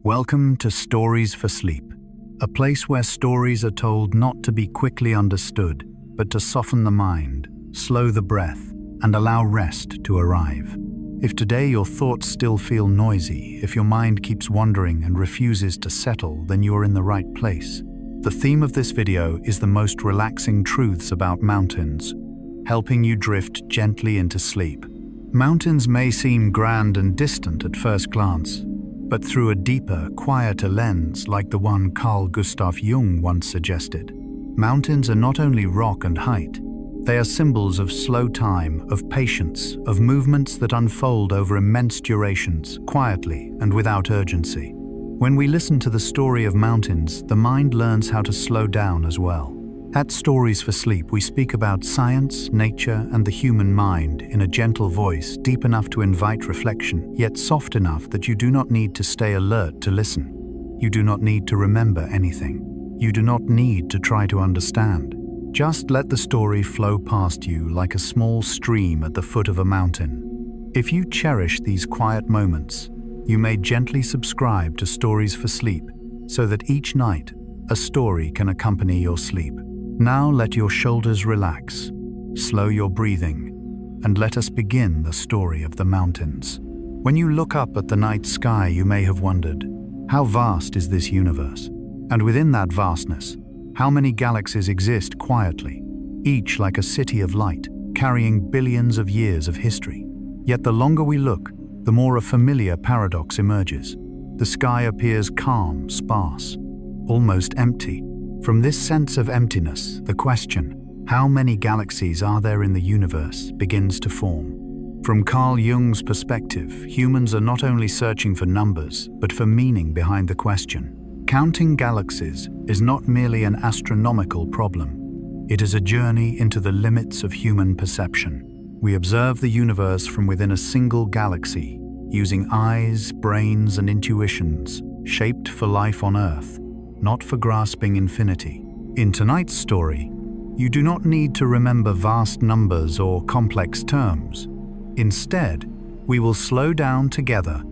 Welcome to Stories for Sleep, a place where stories are told not to be quickly understood, but to soften the mind, slow the breath, and allow rest to arrive. If today your thoughts still feel noisy, if your mind keeps wandering and refuses to settle, then you are in the right place. The theme of this video is the most relaxing truths about mountains, helping you drift gently into sleep. Mountains may seem grand and distant at first glance, but through a deeper, quieter lens like the one Carl Gustav Jung once suggested. Mountains are not only rock and height, they are symbols of slow time, of patience, of movements that unfold over immense durations, quietly and without urgency. When we listen to the story of mountains, the mind learns how to slow down as well. At Stories for Sleep, we speak about science, nature, and the human mind in a gentle voice, deep enough to invite reflection, yet soft enough that you do not need to stay alert to listen. You do not need to remember anything. You do not need to try to understand. Just let the story flow past you like a small stream at the foot of a mountain. If you cherish these quiet moments, you may gently subscribe to Stories for Sleep so that each night a story can accompany your sleep. Now let your shoulders relax, slow your breathing, and let us begin the story of the mountains. When you look up at the night sky, you may have wondered, how vast is this universe? And within that vastness, how many galaxies exist quietly, each like a city of light, carrying billions of years of history? Yet the longer we look, the more a familiar paradox emerges. The sky appears calm, sparse, almost empty. From this sense of emptiness, the question, how many galaxies are there in the universe, begins to form. From Carl Jung's perspective, humans are not only searching for numbers, but for meaning behind the question. Counting galaxies is not merely an astronomical problem. It is a journey into the limits of human perception. We observe the universe from within a single galaxy, using eyes, brains, and intuitions, shaped for life on Earth, not for grasping infinity. In tonight's story, you do not need to remember vast numbers or complex terms. Instead, we will slow down together,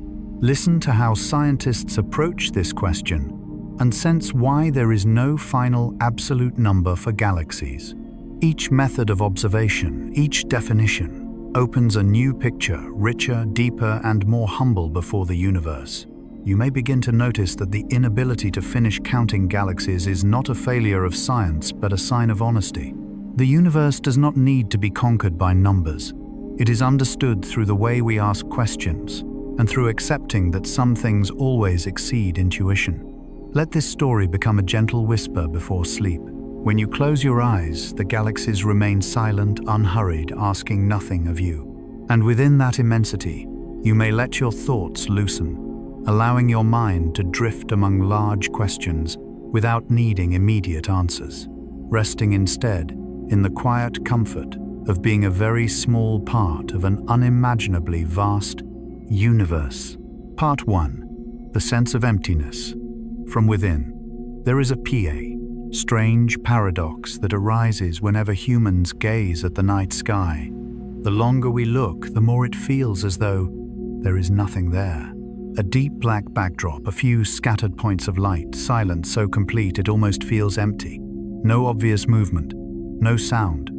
listen to how scientists approach this question, and sense why there is no final absolute number for galaxies. Each method of observation, each definition, opens a new picture, richer, deeper, and more humble before the universe. You may begin to notice that the inability to finish counting galaxies is not a failure of science, but a sign of honesty. The universe does not need to be conquered by numbers. It is understood through the way we ask questions, and through accepting that some things always exceed intuition. Let this story become a gentle whisper before sleep. When you close your eyes, the galaxies remain silent, unhurried, asking nothing of you. And within that immensity, you may let your thoughts loosen, allowing your mind to drift among large questions without needing immediate answers, resting instead in the quiet comfort of being a very small part of an unimaginably vast universe. Part 1. The sense of emptiness. From within, there is a strange paradox that arises whenever humans gaze at the night sky. The longer we look, the more it feels as though there is nothing there. A deep black backdrop, a few scattered points of light, silence so complete it almost feels empty. No obvious movement, no sound,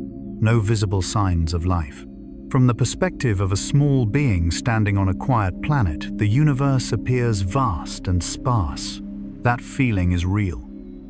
no visible signs of life. From the perspective of a small being standing on a quiet planet, the universe appears vast and sparse. That feeling is real,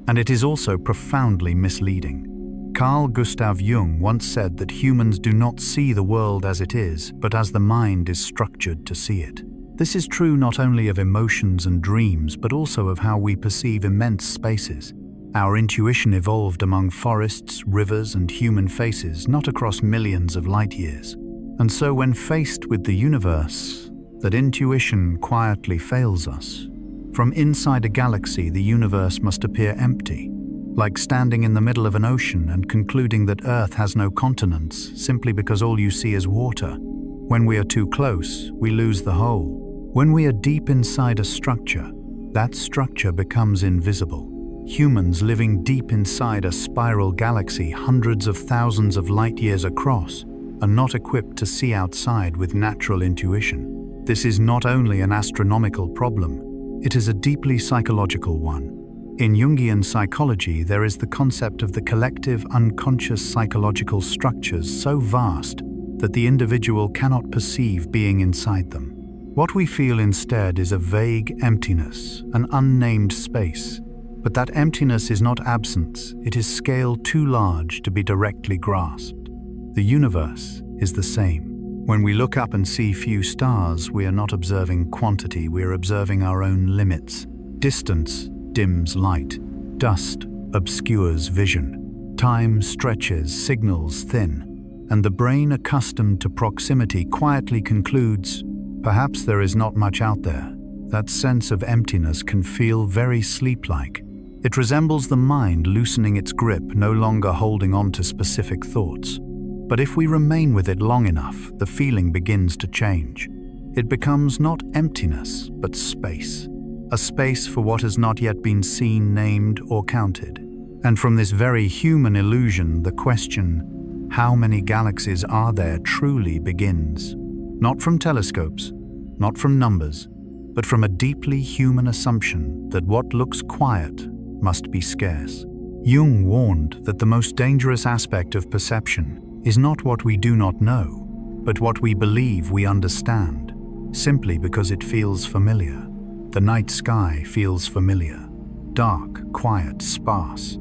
and it is also profoundly misleading. Carl Gustav Jung once said that humans do not see the world as it is, but as the mind is structured to see it. This is true not only of emotions and dreams, but also of how we perceive immense spaces. Our intuition evolved among forests, rivers, and human faces, not across millions of light years. And so when faced with the universe, that intuition quietly fails us. From inside a galaxy, the universe must appear empty, like standing in the middle of an ocean and concluding that Earth has no continents simply because all you see is water. When we are too close, we lose the whole. When we are deep inside a structure, that structure becomes invisible. Humans living deep inside a spiral galaxy hundreds of thousands of light years across are not equipped to see outside with natural intuition. This is not only an astronomical problem, It is a deeply psychological one. In Jungian psychology, there is the concept of the collective unconscious psychological structures so vast that the individual cannot perceive being inside them. What we feel instead is a vague emptiness, an unnamed space. But that emptiness is not absence, it is scale too large to be directly grasped. The universe is the same. When we look up and see few stars, we are not observing quantity, we are observing our own limits. Distance dims light, dust obscures vision, time stretches signals thin, and the brain accustomed to proximity quietly concludes, perhaps there is not much out there. That sense of emptiness can feel very sleep-like. It resembles the mind loosening its grip, no longer holding on to specific thoughts. But if we remain with it long enough, the feeling begins to change. It becomes not emptiness, but space. A space for what has not yet been seen, named, or counted. And from this very human illusion, the question, how many galaxies are there, truly begins. Not from telescopes, not from numbers, but from a deeply human assumption that what looks quiet must be scarce. Jung warned that the most dangerous aspect of perception is not what we do not know, but what we believe we understand, simply because it feels familiar. The night sky feels familiar, dark, quiet, sparse,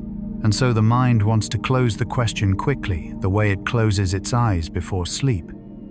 and so the mind wants to close the question quickly, the way it closes its eyes before sleep.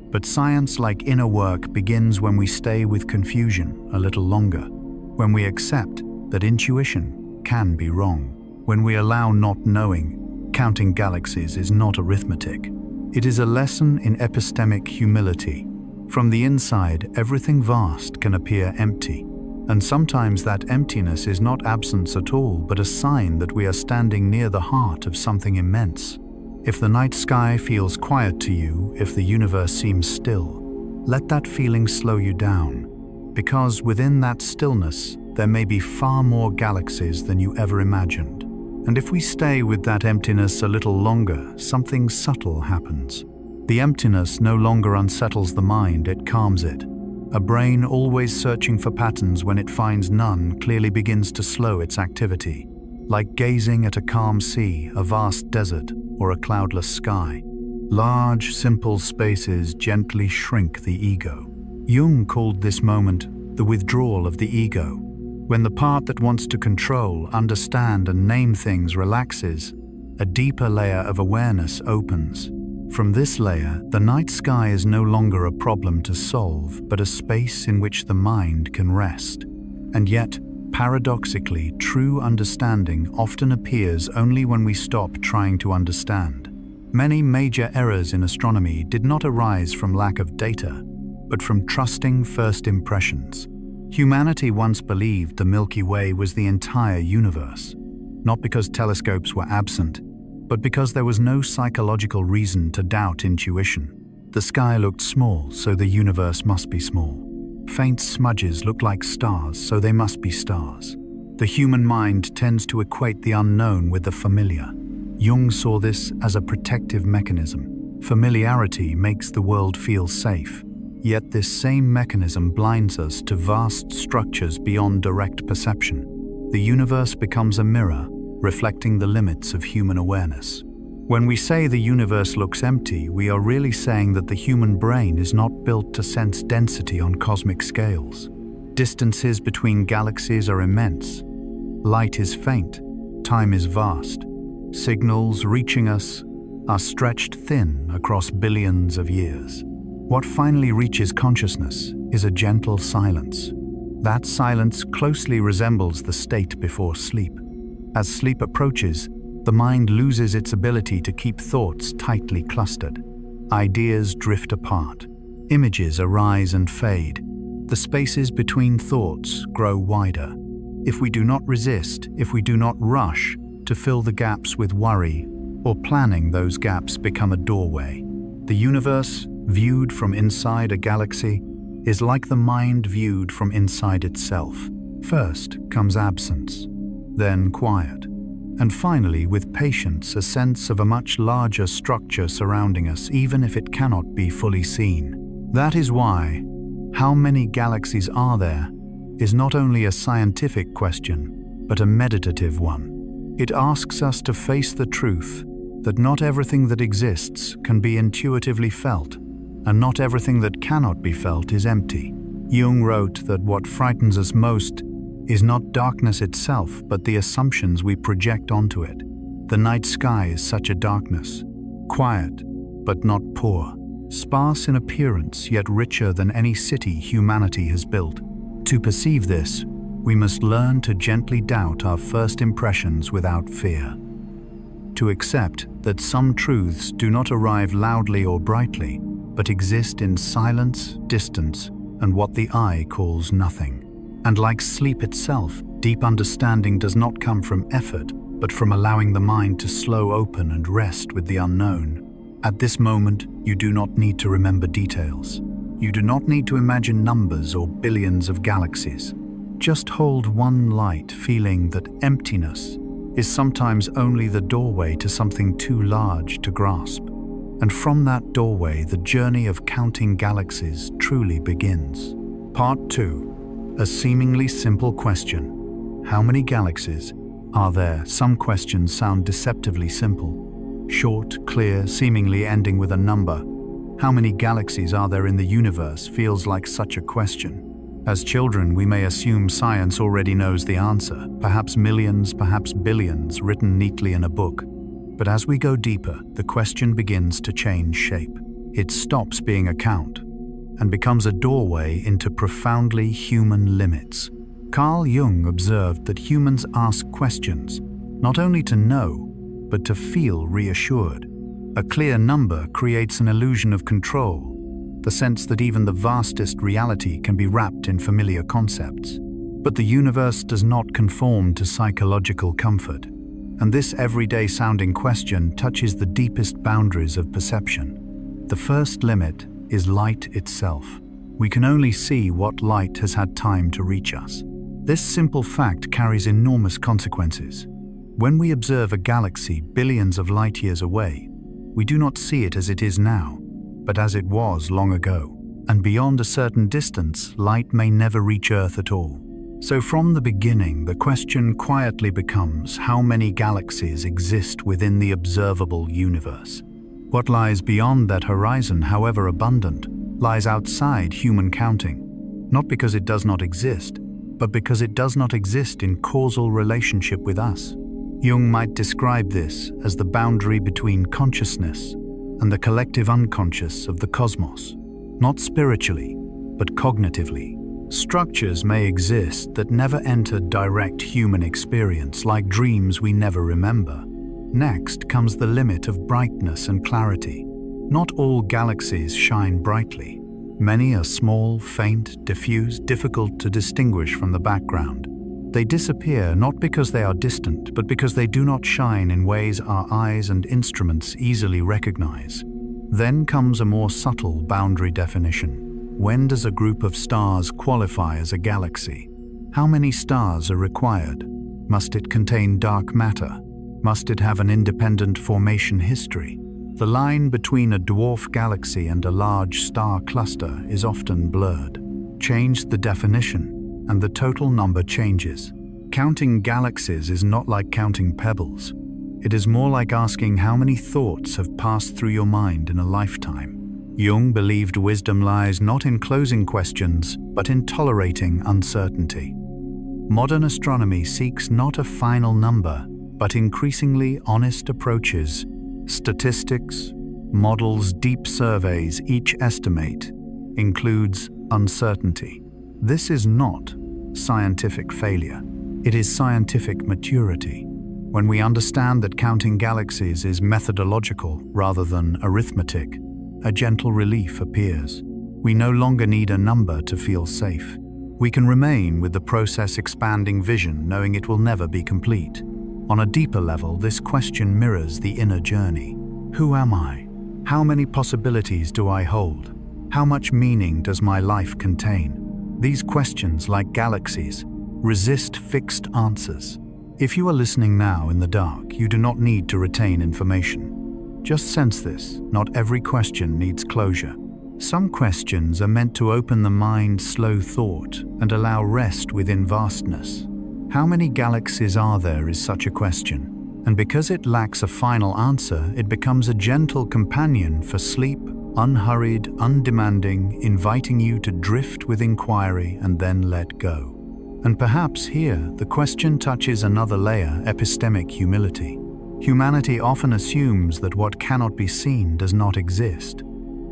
But science, like inner work, begins when we stay with confusion a little longer, when we accept that intuition can be wrong, when we allow not knowing. Counting galaxies is not arithmetic. It is a lesson in epistemic humility. From the inside, everything vast can appear empty, and sometimes that emptiness is not absence at all, but a sign that we are standing near the heart of something immense. If the night sky feels quiet to you, if the universe seems still, let that feeling slow you down, because within that stillness, there may be far more galaxies than you ever imagined. And if we stay with that emptiness a little longer, something subtle happens. The emptiness no longer unsettles the mind, it calms it. A brain always searching for patterns, when it finds none, clearly begins to slow its activity. Like gazing at a calm sea, a vast desert, or a cloudless sky. Large, simple spaces gently shrink the ego. Jung called this moment the withdrawal of the ego. When the part that wants to control, understand, and name things relaxes, a deeper layer of awareness opens. From this layer, the night sky is no longer a problem to solve, but a space in which the mind can rest. And yet, paradoxically, true understanding often appears only when we stop trying to understand. Many major errors in astronomy did not arise from lack of data, but from trusting first impressions. Humanity once believed the Milky Way was the entire universe, not because telescopes were absent, but because there was no psychological reason to doubt intuition. The sky looked small, so the universe must be small. Faint smudges look like stars, so they must be stars. The human mind tends to equate the unknown with the familiar. Jung saw this as a protective mechanism. Familiarity makes the world feel safe. Yet this same mechanism blinds us to vast structures beyond direct perception. The universe becomes a mirror, reflecting the limits of human awareness. When we say the universe looks empty, we are really saying that the human brain is not built to sense density on cosmic scales. Distances between galaxies are immense. Light is faint. Time is vast. Signals reaching us are stretched thin across billions of years. What finally reaches consciousness is a gentle silence. That silence closely resembles the state before sleep. As sleep approaches, the mind loses its ability to keep thoughts tightly clustered. Ideas drift apart. Images arise and fade. The spaces between thoughts grow wider. If we do not resist, if we do not rush to fill the gaps with worry or planning, those gaps become a doorway. The universe, viewed from inside a galaxy, is like the mind viewed from inside itself. First comes absence, then quiet, and finally, with patience, a sense of a much larger structure surrounding us, even if it cannot be fully seen. That is why, how many galaxies are there, is not only a scientific question, but a meditative one. It asks us to face the truth that not everything that exists can be intuitively felt, and not everything that cannot be felt is empty. Jung wrote that what frightens us most is not darkness itself, but the assumptions we project onto it. The night sky is such a darkness, quiet, but not poor, sparse in appearance, yet richer than any city humanity has built. To perceive this, we must learn to gently doubt our first impressions without fear. To accept that some truths do not arrive loudly or brightly, but exist in silence, distance, and what the eye calls nothing. And like sleep itself, deep understanding does not come from effort, but from allowing the mind to slow open and rest with the unknown. At this moment, you do not need to remember details. You do not need to imagine numbers or billions of galaxies. Just hold one light, feeling that emptiness is sometimes only the doorway to something too large to grasp. And from that doorway, the journey of counting galaxies truly begins. Part 2. A seemingly simple question. How many galaxies are there? Some questions sound deceptively simple. Short, clear, seemingly ending with a number. How many galaxies are there in the universe feels like such a question. As children, we may assume science already knows the answer, perhaps millions, perhaps billions, written neatly in a book. But as we go deeper, the question begins to change shape. It stops being a count and becomes a doorway into profoundly human limits. Carl Jung observed that humans ask questions, not only to know, but to feel reassured. A clear number creates an illusion of control, the sense that even the vastest reality can be wrapped in familiar concepts. But the universe does not conform to psychological comfort, and this everyday-sounding question touches the deepest boundaries of perception. The first limit is light itself. We can only see what light has had time to reach us. This simple fact carries enormous consequences. When we observe a galaxy billions of light years away, we do not see it as it is now, but as it was long ago. And beyond a certain distance, light may never reach Earth at all. So from the beginning, the question quietly becomes how many galaxies exist within the observable universe. What lies beyond that horizon, however abundant, lies outside human counting, not because it does not exist, but because it does not exist in causal relationship with us. Jung might describe this as the boundary between consciousness and the collective unconscious of the cosmos, not spiritually, but cognitively. Structures may exist that never entered direct human experience, like dreams we never remember. Next comes the limit of brightness and clarity. Not all galaxies shine brightly. Many are small, faint, diffuse, difficult to distinguish from the background. They disappear not because they are distant, but because they do not shine in ways our eyes and instruments easily recognize. Then comes a more subtle boundary definition. When does a group of stars qualify as a galaxy? How many stars are required? Must it contain dark matter? Must it have an independent formation history? The line between a dwarf galaxy and a large star cluster is often blurred. Change the definition, and the total number changes. Counting galaxies is not like counting pebbles. It is more like asking how many thoughts have passed through your mind in a lifetime. Jung believed wisdom lies not in closing questions, but in tolerating uncertainty. Modern astronomy seeks not a final number, but increasingly honest approaches, statistics, models, deep surveys. Each estimate includes uncertainty. This is not scientific failure. It is scientific maturity. When we understand that counting galaxies is methodological rather than arithmetic, a gentle relief appears. We no longer need a number to feel safe. We can remain with the process expanding vision, knowing it will never be complete. On a deeper level, this question mirrors the inner journey. Who am I? How many possibilities do I hold? How much meaning does my life contain? These questions, like galaxies, resist fixed answers. If you are listening now in the dark, you do not need to retain information. Just sense this. Not every question needs closure. Some questions are meant to open the mind's slow thought and allow rest within vastness. How many galaxies are there is such a question, and because it lacks a final answer, it becomes a gentle companion for sleep, unhurried, undemanding, inviting you to drift with inquiry and then let go. And perhaps here, the question touches another layer: epistemic humility. Humanity often assumes that what cannot be seen does not exist.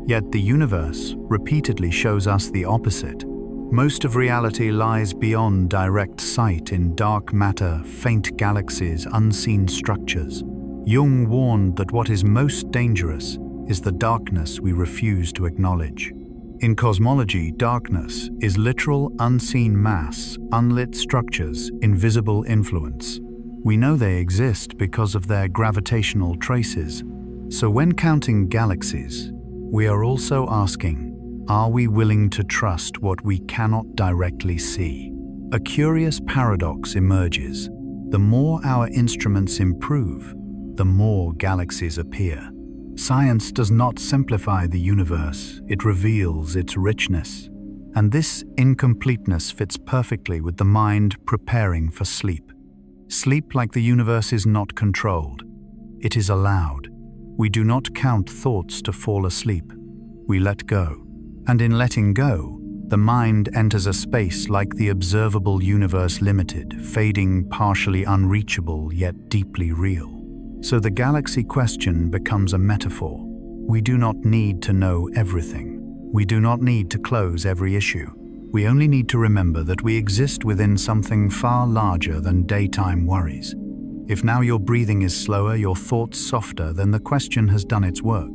Yet the universe repeatedly shows us the opposite. Most of reality lies beyond direct sight, in dark matter, faint galaxies, unseen structures. Jung warned that what is most dangerous is the darkness we refuse to acknowledge. In cosmology, darkness is literal, unseen mass, unlit structures, invisible influence. We know they exist because of their gravitational traces. So when counting galaxies, we are also asking, are we willing to trust what we cannot directly see? A curious paradox emerges. The more our instruments improve, the more galaxies appear. Science does not simplify the universe, it reveals its richness. And this incompleteness fits perfectly with the mind preparing for sleep. Sleep, like the universe, is not controlled. It is allowed. We do not count thoughts to fall asleep. We let go. And in letting go, the mind enters a space like the observable universe limited, fading, partially unreachable, yet deeply real. So the galaxy question becomes a metaphor. We do not need to know everything. We do not need to close every issue. We only need to remember that we exist within something far larger than daytime worries. If now your breathing is slower, your thoughts softer, then the question has done its work.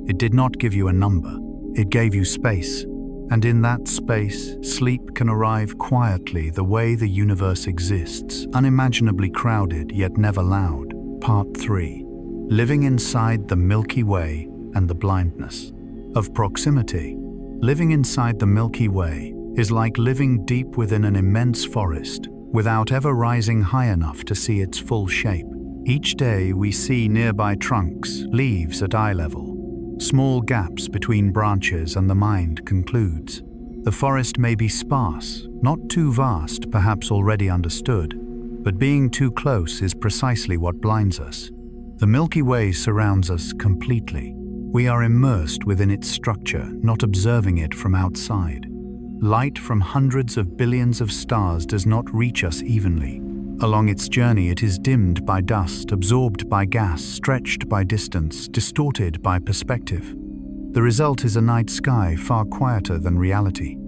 It did not give you a number. It gave you space. And in that space, sleep can arrive quietly, the way the universe exists, unimaginably crowded yet never loud. Part 3. Living inside the Milky Way and the blindness of proximity. Living inside the Milky Way is like living deep within an immense forest, without ever rising high enough to see its full shape. Each day we see nearby trunks, leaves at eye level, small gaps between branches, and the mind concludes. The forest may be sparse, not too vast, perhaps already understood, but being too close is precisely what blinds us. The Milky Way surrounds us completely. We are immersed within its structure, not observing it from outside. Light from hundreds of billions of stars does not reach us evenly. Along its journey, it is dimmed by dust, absorbed by gas, stretched by distance, distorted by perspective. The result is a night sky far quieter than reality.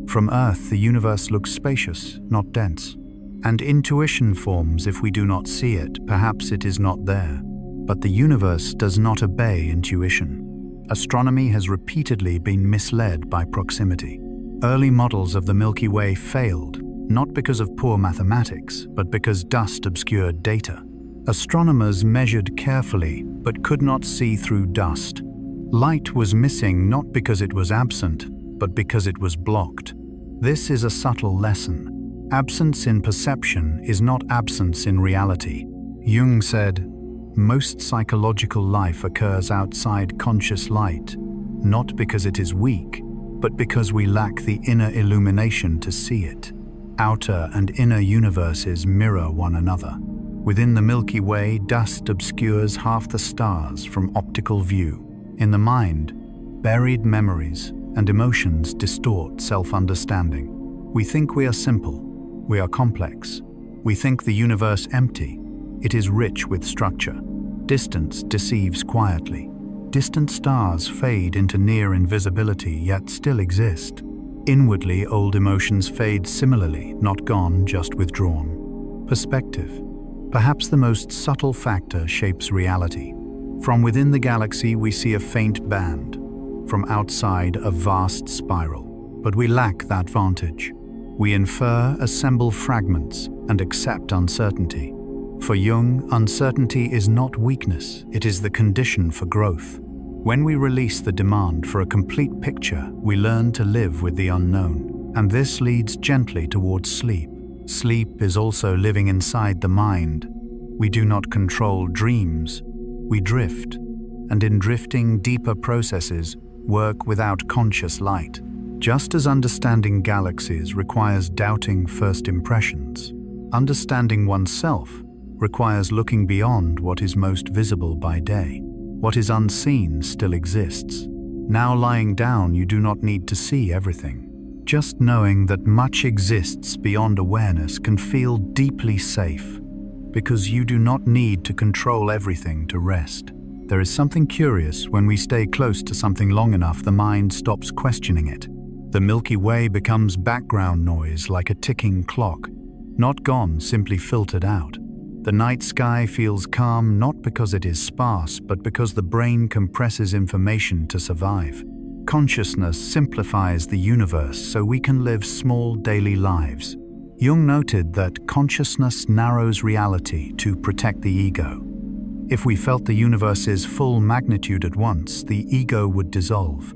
From Earth, the universe looks spacious, not dense. And intuition forms if we do not see it. Perhaps it is not there. But the universe does not obey intuition. Astronomy has repeatedly been misled by proximity. Early models of the Milky Way failed, not because of poor mathematics, but because dust obscured data. Astronomers measured carefully, but could not see through dust. Light was missing not because it was absent, but because it was blocked. This is a subtle lesson. Absence in perception is not absence in reality. Jung said, "Most psychological life occurs outside conscious light, not because it is weak, but because we lack the inner illumination to see it." Outer and inner universes mirror one another. Within the Milky Way, dust obscures half the stars from optical view. In the mind, buried memories and emotions distort self-understanding. We think we are simple. We are complex. We think the universe empty. It is rich with structure. Distance deceives quietly. Distant stars fade into near invisibility, yet still exist. Inwardly, old emotions fade similarly, not gone, just withdrawn. Perspective. Perhaps the most subtle factor shapes reality. From within the galaxy, we see a faint band. From outside, a vast spiral. But we lack that vantage. We infer, assemble fragments, and accept uncertainty. For Jung, uncertainty is not weakness, it is the condition for growth. When we release the demand for a complete picture, we learn to live with the unknown. And this leads gently towards sleep. Sleep is also living inside the mind. We do not control dreams, we drift. And in drifting deeper processes, work without conscious light. Just as understanding galaxies requires doubting first impressions, understanding oneself requires looking beyond what is most visible by day. What is unseen still exists. Now lying down, you do not need to see everything. Just knowing that much exists beyond awareness can feel deeply safe, because you do not need to control everything to rest. There is something curious when we stay close to something long enough, the mind stops questioning it. The Milky Way becomes background noise like a ticking clock, not gone, simply filtered out. The night sky feels calm not because it is sparse, but because the brain compresses information to survive. Consciousness simplifies the universe so we can live small daily lives. Jung noted that consciousness narrows reality to protect the ego. If we felt the universe's full magnitude at once, the ego would dissolve.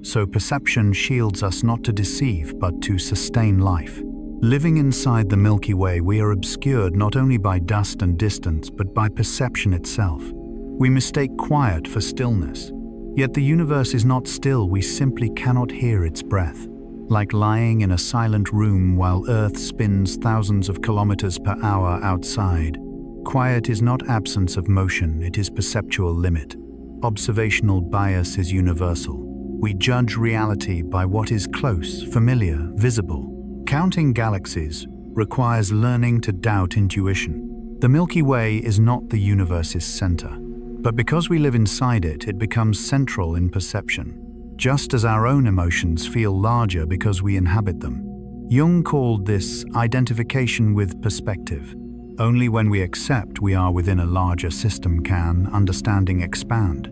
So perception shields us not to deceive, but to sustain life. Living inside the Milky Way, we are obscured not only by dust and distance, but by perception itself. We mistake quiet for stillness. Yet the universe is not still, we simply cannot hear its breath. Like lying in a silent room while Earth spins thousands of kilometers per hour outside. Quiet is not absence of motion, it is perceptual limit. Observational bias is universal. We judge reality by what is close, familiar, visible. Counting galaxies requires learning to doubt intuition. The Milky Way is not the universe's center, but because we live inside it, it becomes central in perception, just as our own emotions feel larger because we inhabit them. Jung called this identification with perspective. Only when we accept we are within a larger system can understanding expand.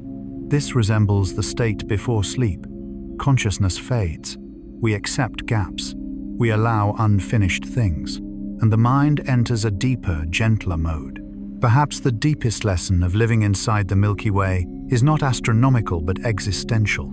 This resembles the state before sleep. Consciousness fades. We accept gaps. We allow unfinished things, and the mind enters a deeper, gentler mode. Perhaps the deepest lesson of living inside the Milky Way is not astronomical but existential.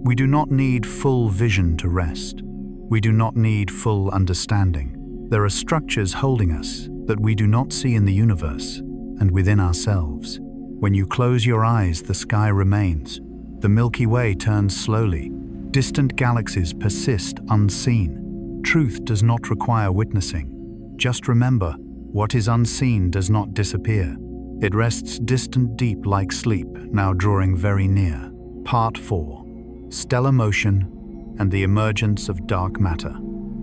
We do not need full vision to rest. We do not need full understanding. There are structures holding us that we do not see in the universe and within ourselves. When you close your eyes, the sky remains. The Milky Way turns slowly. Distant galaxies persist unseen. Truth does not require witnessing. Just remember, what is unseen does not disappear. It rests distant deep like sleep, now drawing very near. Part 4. Stellar Motion and the Emergence of Dark Matter.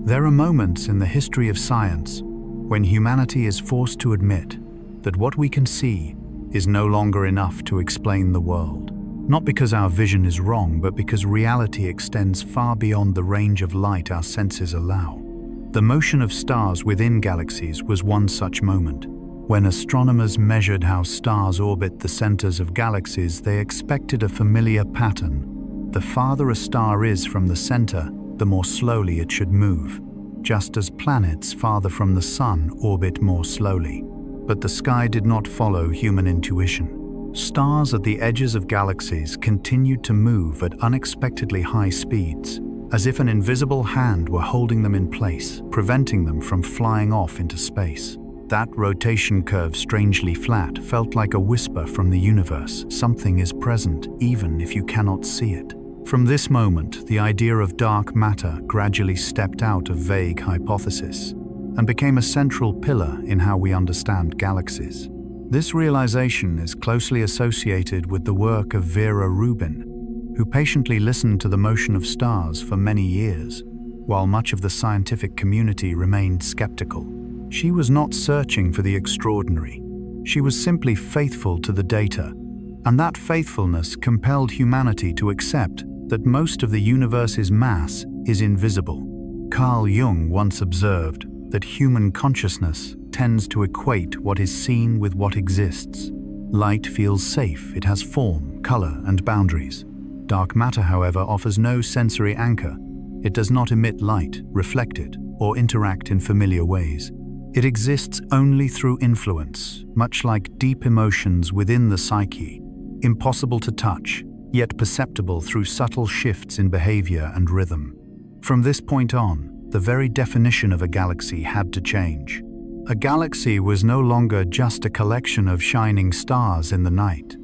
There are moments in the history of science when humanity is forced to admit that what we can see is no longer enough to explain the world. Not because our vision is wrong, but because reality extends far beyond the range of light our senses allow. The motion of stars within galaxies was one such moment. When astronomers measured how stars orbit the centers of galaxies, they expected a familiar pattern. The farther a star is from the center, the more slowly it should move, just as planets farther from the sun orbit more slowly. But the sky did not follow human intuition. Stars at the edges of galaxies continued to move at unexpectedly high speeds, as if an invisible hand were holding them in place, preventing them from flying off into space. That rotation curve, strangely flat, felt like a whisper from the universe. Something is present, even if you cannot see it. From this moment, the idea of dark matter gradually stepped out of vague hypothesis and became a central pillar in how we understand galaxies. This realization is closely associated with the work of Vera Rubin, who patiently listened to the motion of stars for many years, while much of the scientific community remained skeptical. She was not searching for the extraordinary. She was simply faithful to the data, and that faithfulness compelled humanity to accept that most of the universe's mass is invisible. Carl Jung once observed that human consciousness tends to equate what is seen with what exists. Light feels safe, it has form, color, and boundaries. Dark matter, however, offers no sensory anchor. It does not emit light, reflect it, or interact in familiar ways. It exists only through influence, much like deep emotions within the psyche, impossible to touch, yet perceptible through subtle shifts in behavior and rhythm. From this point on, the very definition of a galaxy had to change. A galaxy was no longer just a collection of shining stars in the night.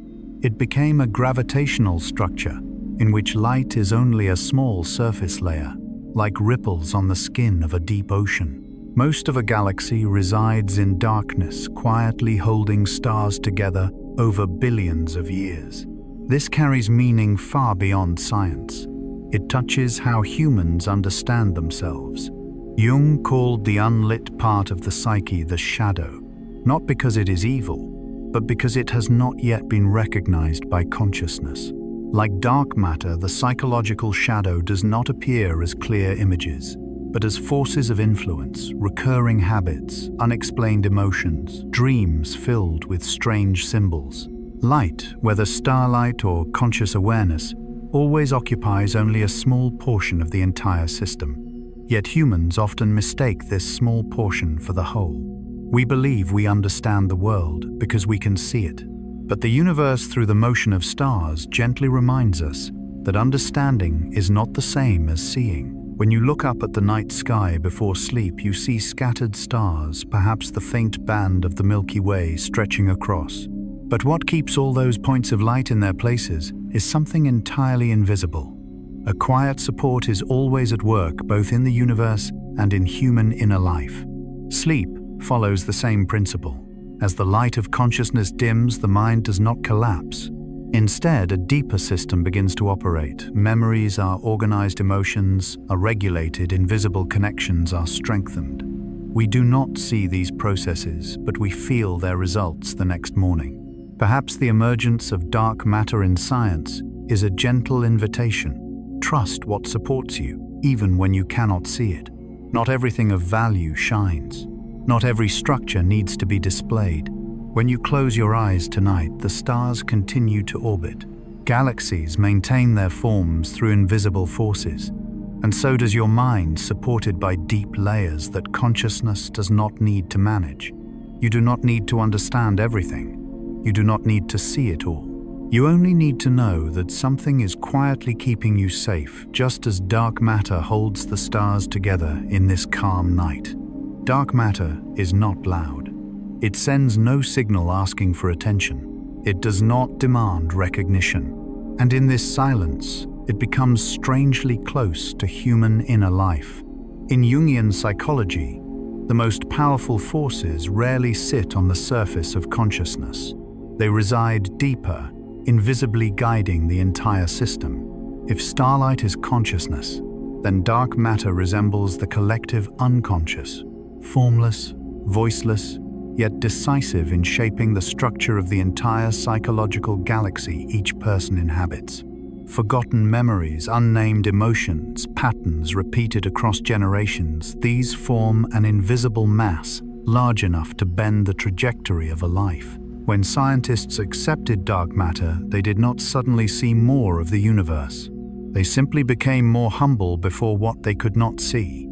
It became a gravitational structure, in which light is only a small surface layer, like ripples on the skin of a deep ocean. Most of a galaxy resides in darkness, quietly holding stars together over billions of years. This carries meaning far beyond science. It touches how humans understand themselves. Jung called the unlit part of the psyche the shadow, not because it is evil, but because it has not yet been recognized by consciousness. Like dark matter, the psychological shadow does not appear as clear images, but as forces of influence, recurring habits, unexplained emotions, dreams filled with strange symbols. Light, whether starlight or conscious awareness, always occupies only a small portion of the entire system. Yet humans often mistake this small portion for the whole. We believe we understand the world because we can see it. But the universe, through the motion of stars, gently reminds us that understanding is not the same as seeing. When you look up at the night sky before sleep, you see scattered stars, perhaps the faint band of the Milky Way stretching across. But what keeps all those points of light in their places is something entirely invisible. A quiet support is always at work, both in the universe and in human inner life. Sleep follows the same principle. As the light of consciousness dims, the mind does not collapse. Instead, a deeper system begins to operate. Memories are organized, emotions are regulated, invisible connections are strengthened. We do not see these processes, but we feel their results the next morning. Perhaps the emergence of dark matter in science is a gentle invitation. Trust what supports you, even when you cannot see it. Not everything of value shines. Not every structure needs to be displayed. When you close your eyes tonight, the stars continue to orbit. Galaxies maintain their forms through invisible forces. And so does your mind, supported by deep layers that consciousness does not need to manage. You do not need to understand everything. You do not need to see it all. You only need to know that something is quietly keeping you safe, just as dark matter holds the stars together in this calm night. Dark matter is not loud. It sends no signal asking for attention. It does not demand recognition. And in this silence, it becomes strangely close to human inner life. In Jungian psychology, the most powerful forces rarely sit on the surface of consciousness. They reside deeper, invisibly guiding the entire system. If starlight is consciousness, then dark matter resembles the collective unconscious, formless, voiceless, yet decisive in shaping the structure of the entire psychological galaxy each person inhabits. Forgotten memories, unnamed emotions, patterns repeated across generations, these form an invisible mass large enough to bend the trajectory of a life. When scientists accepted dark matter, they did not suddenly see more of the universe. They simply became more humble before what they could not see.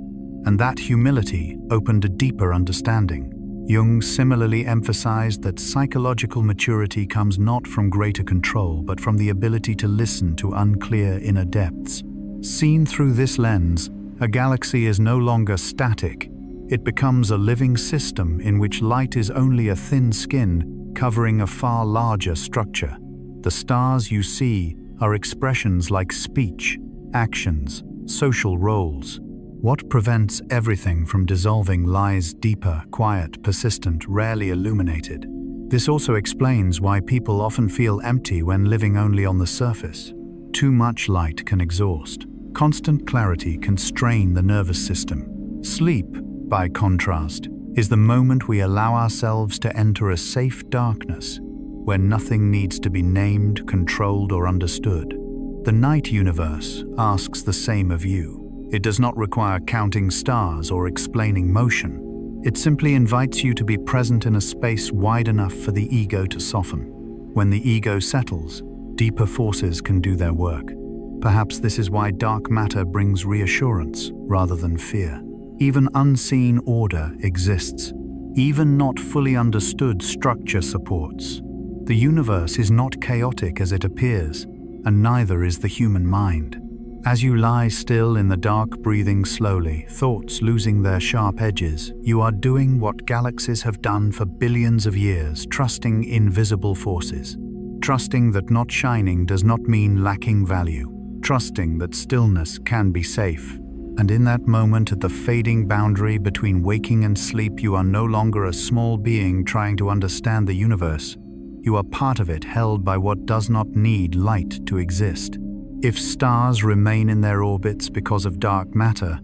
And that humility opened a deeper understanding. Jung similarly emphasized that psychological maturity comes not from greater control, but from the ability to listen to unclear inner depths. Seen through this lens, a galaxy is no longer static. It becomes a living system in which light is only a thin skin covering a far larger structure. The stars you see are expressions like speech, actions, social roles. What prevents everything from dissolving lies deeper, quiet, persistent, rarely illuminated. This also explains why people often feel empty when living only on the surface. Too much light can exhaust. Constant clarity can strain the nervous system. Sleep, by contrast, is the moment we allow ourselves to enter a safe darkness where nothing needs to be named, controlled, or understood. The night universe asks the same of you. It does not require counting stars or explaining motion. It simply invites you to be present in a space wide enough for the ego to soften. When the ego settles, deeper forces can do their work. Perhaps this is why dark matter brings reassurance rather than fear. Even unseen order exists. Even not fully understood structure supports. The universe is not chaotic as it appears, and neither is the human mind. As you lie still in the dark, breathing slowly, thoughts losing their sharp edges, you are doing what galaxies have done for billions of years, trusting invisible forces. Trusting that not shining does not mean lacking value. trusting that stillness can be safe. And in that moment, at the fading boundary between waking and sleep, you are no longer a small being trying to understand the universe. You are part of it, held by what does not need light to exist. If stars remain in their orbits because of dark matter,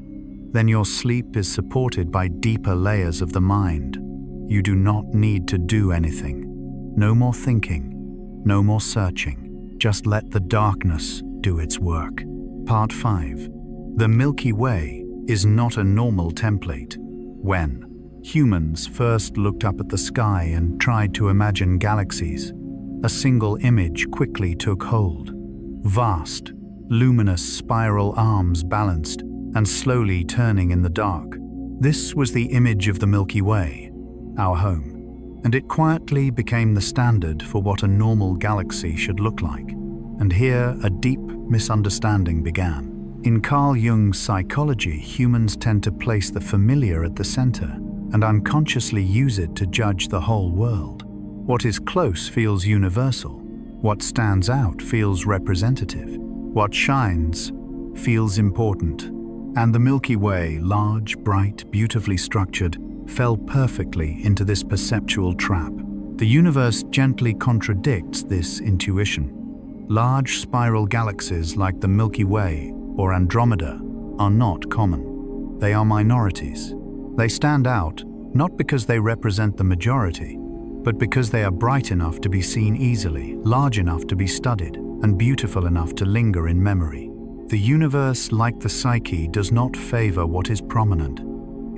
then your sleep is supported by deeper layers of the mind. You do not need to do anything. No more thinking, no more searching. Just let the darkness do its work. Part 5. The Milky Way is not a normal template. When humans first looked up at the sky and tried to imagine galaxies, a single image quickly took hold. Vast, luminous spiral arms balanced and slowly turning in the dark. This was the image of the Milky Way, our home, and it quietly became the standard for what a normal galaxy should look like. And here a deep misunderstanding began. In Carl Jung's psychology, humans tend to place the familiar at the center and unconsciously use it to judge the whole world. What is close feels universal. What stands out feels representative. What shines feels important. And the Milky Way, large, bright, beautifully structured, fell perfectly into this perceptual trap. The universe gently contradicts this intuition. Large spiral galaxies like the Milky Way or Andromeda are not common. They are minorities. They stand out not because they represent the majority, but because they are bright enough to be seen easily, large enough to be studied, and beautiful enough to linger in memory. The universe, like the psyche, does not favor what is prominent.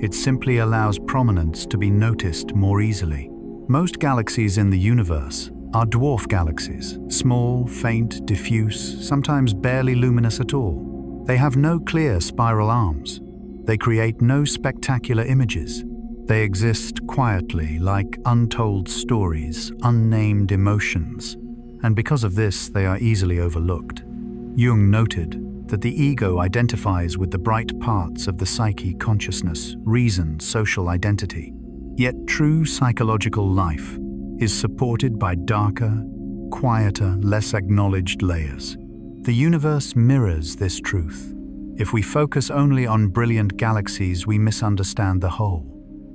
It simply allows prominence to be noticed more easily. Most galaxies in the universe are dwarf galaxies, small, faint, diffuse, sometimes barely luminous at all. They have no clear spiral arms. They create no spectacular images. They exist quietly, like untold stories, unnamed emotions, and because of this, they are easily overlooked. Jung noted that the ego identifies with the bright parts of the psyche: consciousness, reason, social identity. Yet true psychological life is supported by darker, quieter, less acknowledged layers. The universe mirrors this truth. If we focus only on brilliant galaxies, we misunderstand the whole.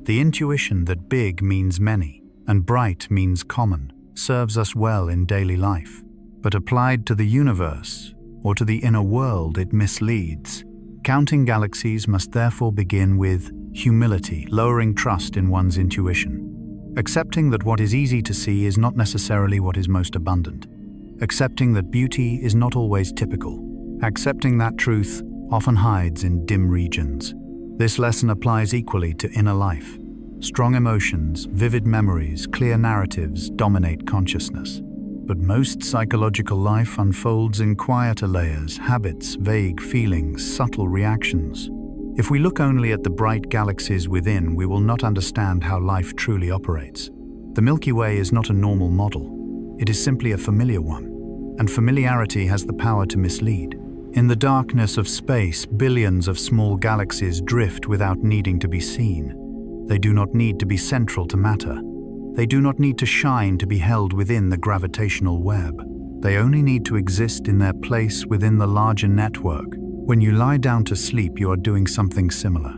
The intuition that big means many and bright means common serves us well in daily life, but applied to the universe or to the inner world, it misleads. Counting galaxies must therefore begin with humility, lowering trust in one's intuition, accepting that what is easy to see is not necessarily what is most abundant, accepting that beauty is not always typical, accepting that truth often hides in dim regions. This lesson applies equally to inner life. Strong emotions, vivid memories, clear narratives dominate consciousness. But most psychological life unfolds in quieter layers: habits, vague feelings, subtle reactions. If we look only at the bright galaxies within, we will not understand how life truly operates. The Milky Way is not a normal model. It is simply a familiar one, and familiarity has the power to mislead. In the darkness of space, billions of small galaxies drift without needing to be seen. They do not need to be central to matter. They do not need to shine to be held within the gravitational web. They only need to exist in their place within the larger network. When you lie down to sleep, you are doing something similar.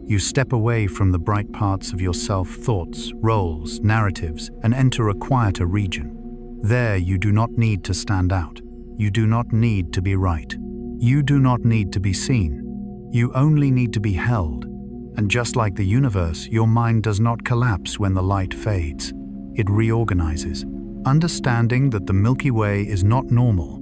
You step away from the bright parts of yourself, thoughts, roles, narratives, and enter a quieter region. There you do not need to stand out. You do not need to be right. You do not need to be seen. You only need to be held. And just like the universe, your mind does not collapse when the light fades. It reorganizes. Understanding that the Milky Way is not normal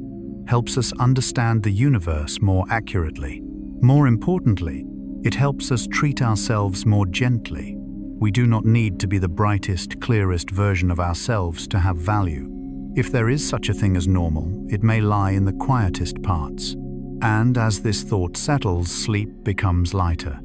helps us understand the universe more accurately. More importantly, it helps us treat ourselves more gently. We do not need to be the brightest, clearest version of ourselves to have value. If there is such a thing as normal, it may lie in the quietest parts. And as this thought settles, sleep becomes lighter.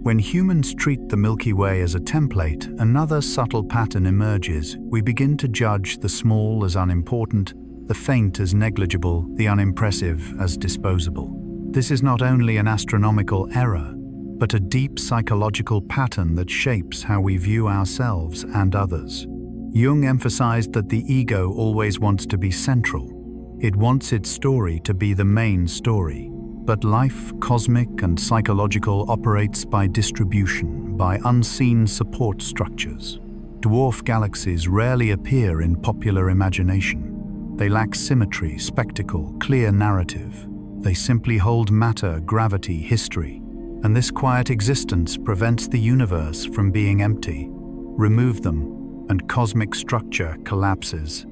When humans treat the Milky Way as a template, another subtle pattern emerges. We begin to judge the small as unimportant, the faint as negligible, the unimpressive as disposable. This is not only an astronomical error, but a deep psychological pattern that shapes how we view ourselves and others. Jung emphasized that the ego always wants to be central. It wants its story to be the main story. But life, cosmic and psychological, operates by distribution, by unseen support structures. Dwarf galaxies rarely appear in popular imagination. They lack symmetry, spectacle, clear narrative. They simply hold matter, gravity, history. And this quiet existence prevents the universe from being empty. Remove them, and cosmic structure collapses.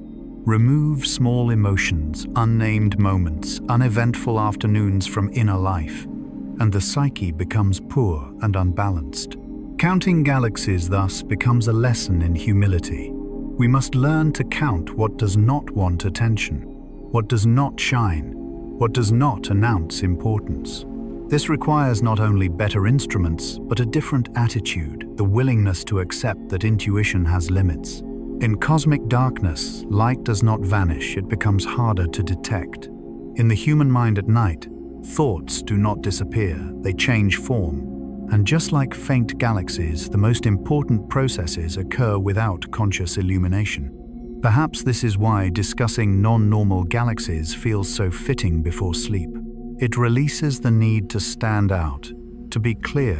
Remove small emotions, unnamed moments, uneventful afternoons from inner life, and the psyche becomes poor and unbalanced. Counting galaxies thus becomes a lesson in humility. We must learn to count what does not want attention, what does not shine, what does not announce importance. This requires not only better instruments, but a different attitude, the willingness to accept that intuition has limits. In cosmic darkness, light does not vanish, it becomes harder to detect. In the human mind at night, thoughts do not disappear, they change form. And just like faint galaxies, the most important processes occur without conscious illumination. Perhaps this is why discussing non-normal galaxies feels so fitting before sleep. It releases the need to stand out, to be clear,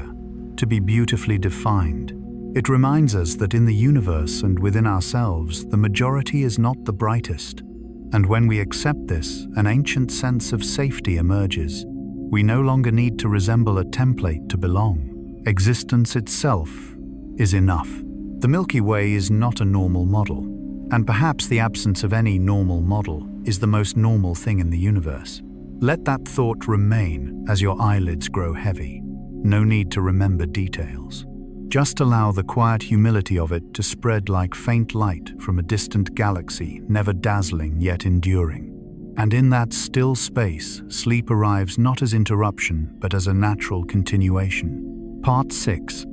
to be beautifully defined. It reminds us that in the universe and within ourselves, the majority is not the brightest. And when we accept this, an ancient sense of safety emerges. We no longer need to resemble a template to belong. Existence itself is enough. The Milky Way is not a normal model. And perhaps the absence of any normal model is the most normal thing in the universe. Let that thought remain as your eyelids grow heavy. No need to remember details. Just allow the quiet humility of it to spread like faint light from a distant galaxy, never dazzling yet enduring. And in that still space, sleep arrives not as interruption, but as a natural continuation. Part 6.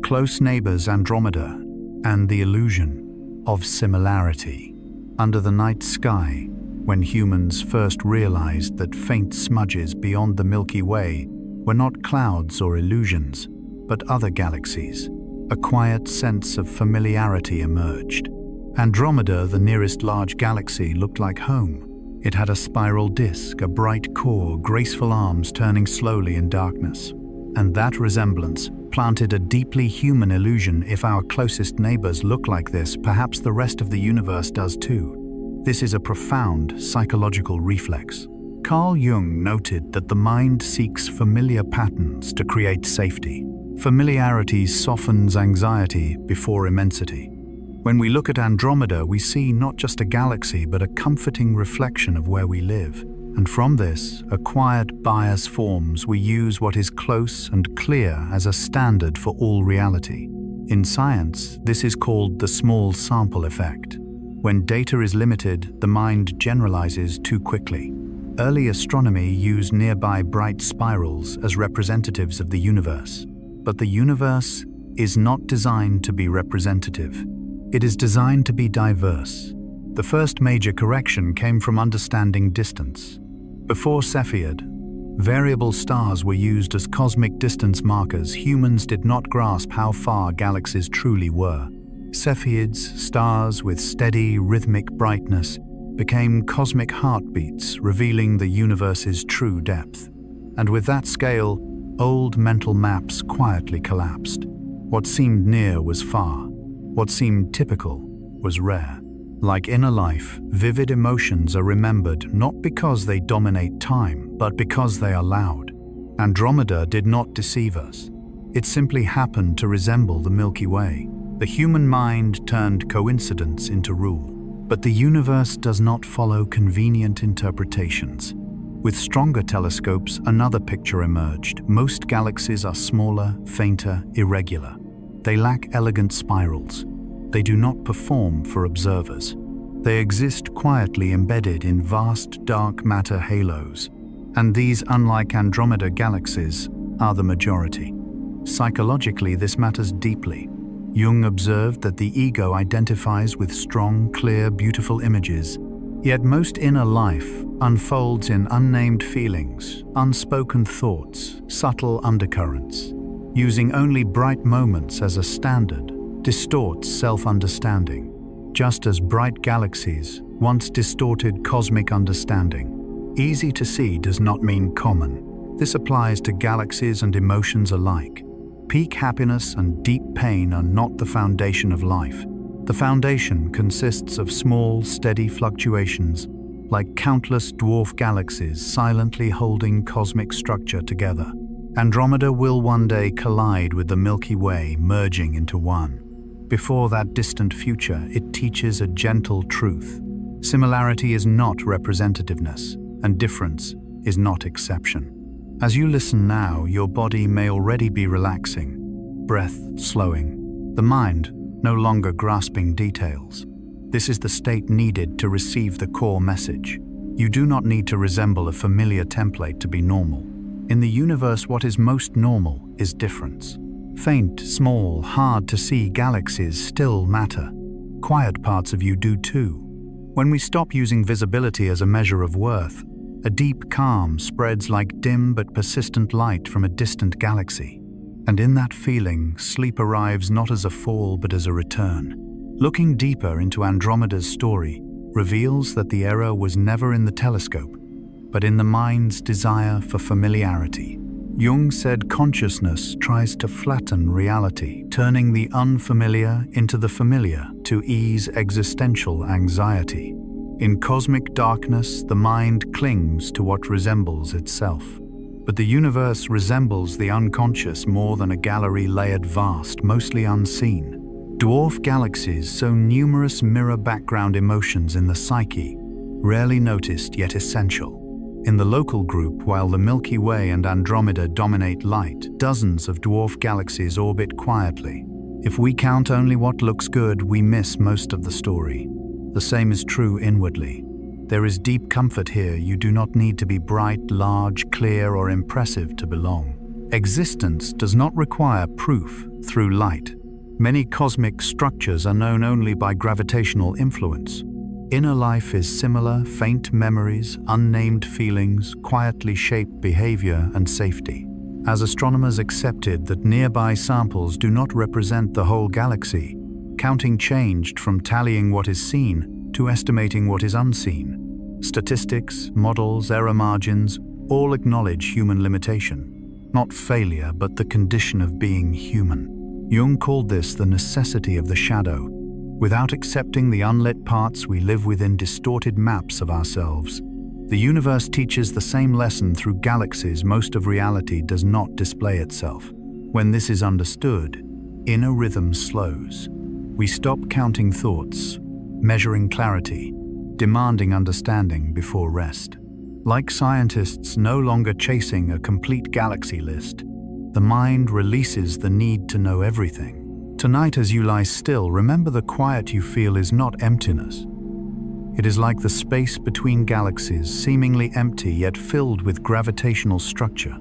Close Neighbors Andromeda and the Illusion of Similarity. Under the night sky, when humans first realized that faint smudges beyond the Milky Way were not clouds or illusions, but other galaxies, a quiet sense of familiarity emerged. Andromeda, the nearest large galaxy, looked like home. It had a spiral disk, a bright core, graceful arms turning slowly in darkness. And that resemblance planted a deeply human illusion. If our closest neighbors look like this, perhaps the rest of the universe does too. This is a profound psychological reflex. Carl Jung noted that the mind seeks familiar patterns to create safety. Familiarity softens anxiety before immensity. When we look at Andromeda, we see not just a galaxy, but a comforting reflection of where we live. And from this, a quiet bias forms. We use what is close and clear as a standard for all reality. In science, this is called the small sample effect. When data is limited, the mind generalizes too quickly. Early astronomy used nearby bright spirals as representatives of the universe. But the universe is not designed to be representative. It is designed to be diverse. The first major correction came from understanding distance. Before Cepheid, variable stars were used as cosmic distance markers. Humans did not grasp how far galaxies truly were. Cepheids, stars with steady, rhythmic brightness, became cosmic heartbeats, revealing the universe's true depth. And with that scale, old mental maps quietly collapsed. What seemed near was far. What seemed typical was rare. Like inner life, vivid emotions are remembered not because they dominate time, but because they are loud. Andromeda did not deceive us. It simply happened to resemble the Milky Way. The human mind turned coincidence into rule. But the universe does not follow convenient interpretations. With stronger telescopes, another picture emerged. Most galaxies are smaller, fainter, irregular. They lack elegant spirals. They do not perform for observers. They exist quietly embedded in vast dark matter halos. And these, unlike Andromeda galaxies, are the majority. Psychologically, this matters deeply. Jung observed that the ego identifies with strong, clear, beautiful images. Yet most inner life unfolds in unnamed feelings, unspoken thoughts, subtle undercurrents. Using only bright moments as a standard distorts self-understanding. Just as bright galaxies once distorted cosmic understanding. Easy to see does not mean common. This applies to galaxies and emotions alike. Peak happiness and deep pain are not the foundation of life. The foundation consists of small, steady fluctuations, like countless dwarf galaxies silently holding cosmic structure together. Andromeda will one day collide with the Milky Way, merging into one. Before that distant future, it teaches a gentle truth. Similarity is not representativeness, and difference is not exception. As you listen now, your body may already be relaxing, breath slowing, the mind no longer grasping details. This is the state needed to receive the core message. You do not need to resemble a familiar template to be normal. In the universe, what is most normal is difference. Faint, small, hard-to-see galaxies still matter. Quiet parts of you do too. When we stop using visibility as a measure of worth, a deep calm spreads like dim but persistent light from a distant galaxy. And in that feeling, sleep arrives not as a fall but as a return. Looking deeper into Andromeda's story reveals that the error was never in the telescope, but in the mind's desire for familiarity. Jung said consciousness tries to flatten reality, turning the unfamiliar into the familiar to ease existential anxiety. In cosmic darkness, the mind clings to what resembles itself. But the universe resembles the unconscious more than a gallery layered vast, mostly unseen. Dwarf galaxies, so numerous, mirror background emotions in the psyche, rarely noticed yet essential. In the local group, while the Milky Way and Andromeda dominate light, dozens of dwarf galaxies orbit quietly. If we count only what looks good, we miss most of the story. The same is true inwardly. There is deep comfort here. You do not need to be bright, large, clear, or impressive to belong. Existence does not require proof through light. Many cosmic structures are known only by gravitational influence. Inner life is similar: faint memories, unnamed feelings, quietly shape behavior and safety. As astronomers accepted that nearby samples do not represent the whole galaxy, counting changed from tallying what is seen to estimating what is unseen. Statistics, models, error margins all acknowledge human limitation. Not failure, but the condition of being human. Jung called this the necessity of the shadow. Without accepting the unlit parts, we live within distorted maps of ourselves. The universe teaches the same lesson through galaxies. Most of reality does not display itself. When this is understood, inner rhythm slows. We stop counting thoughts, measuring clarity, demanding understanding before rest. Like scientists no longer chasing a complete galaxy list, the mind releases the need to know everything. Tonight, as you lie still, remember the quiet you feel is not emptiness. It is like the space between galaxies, seemingly empty yet filled with gravitational structure.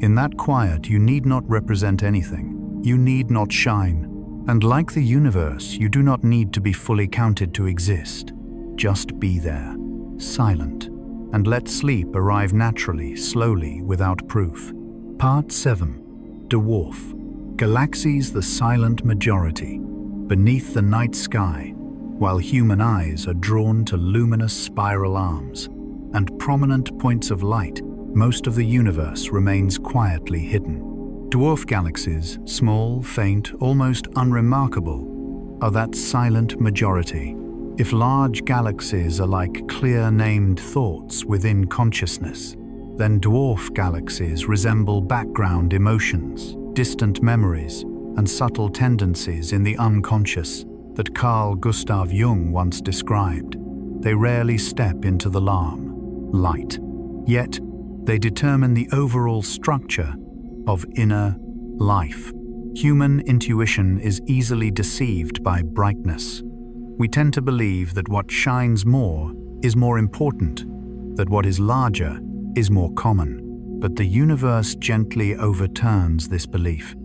In that quiet, you need not represent anything. You need not shine. And like the universe, you do not need to be fully counted to exist. Just be there, silent, and let sleep arrive naturally, slowly, without proof. Part 7. Dwarf. Galaxies, the silent majority. Beneath the night sky, while human eyes are drawn to luminous spiral arms and prominent points of light, most of the universe remains quietly hidden. Dwarf galaxies, small, faint, almost unremarkable, are that silent majority. If large galaxies are like clear named thoughts within consciousness, then dwarf galaxies resemble background emotions, distant memories, and subtle tendencies in the unconscious that Carl Gustav Jung once described. They rarely step into the light, yet they determine the overall structure of inner life. Human intuition is easily deceived by brightness. We tend to believe that what shines more is more important, that what is larger is more common, but the universe gently overturns this belief.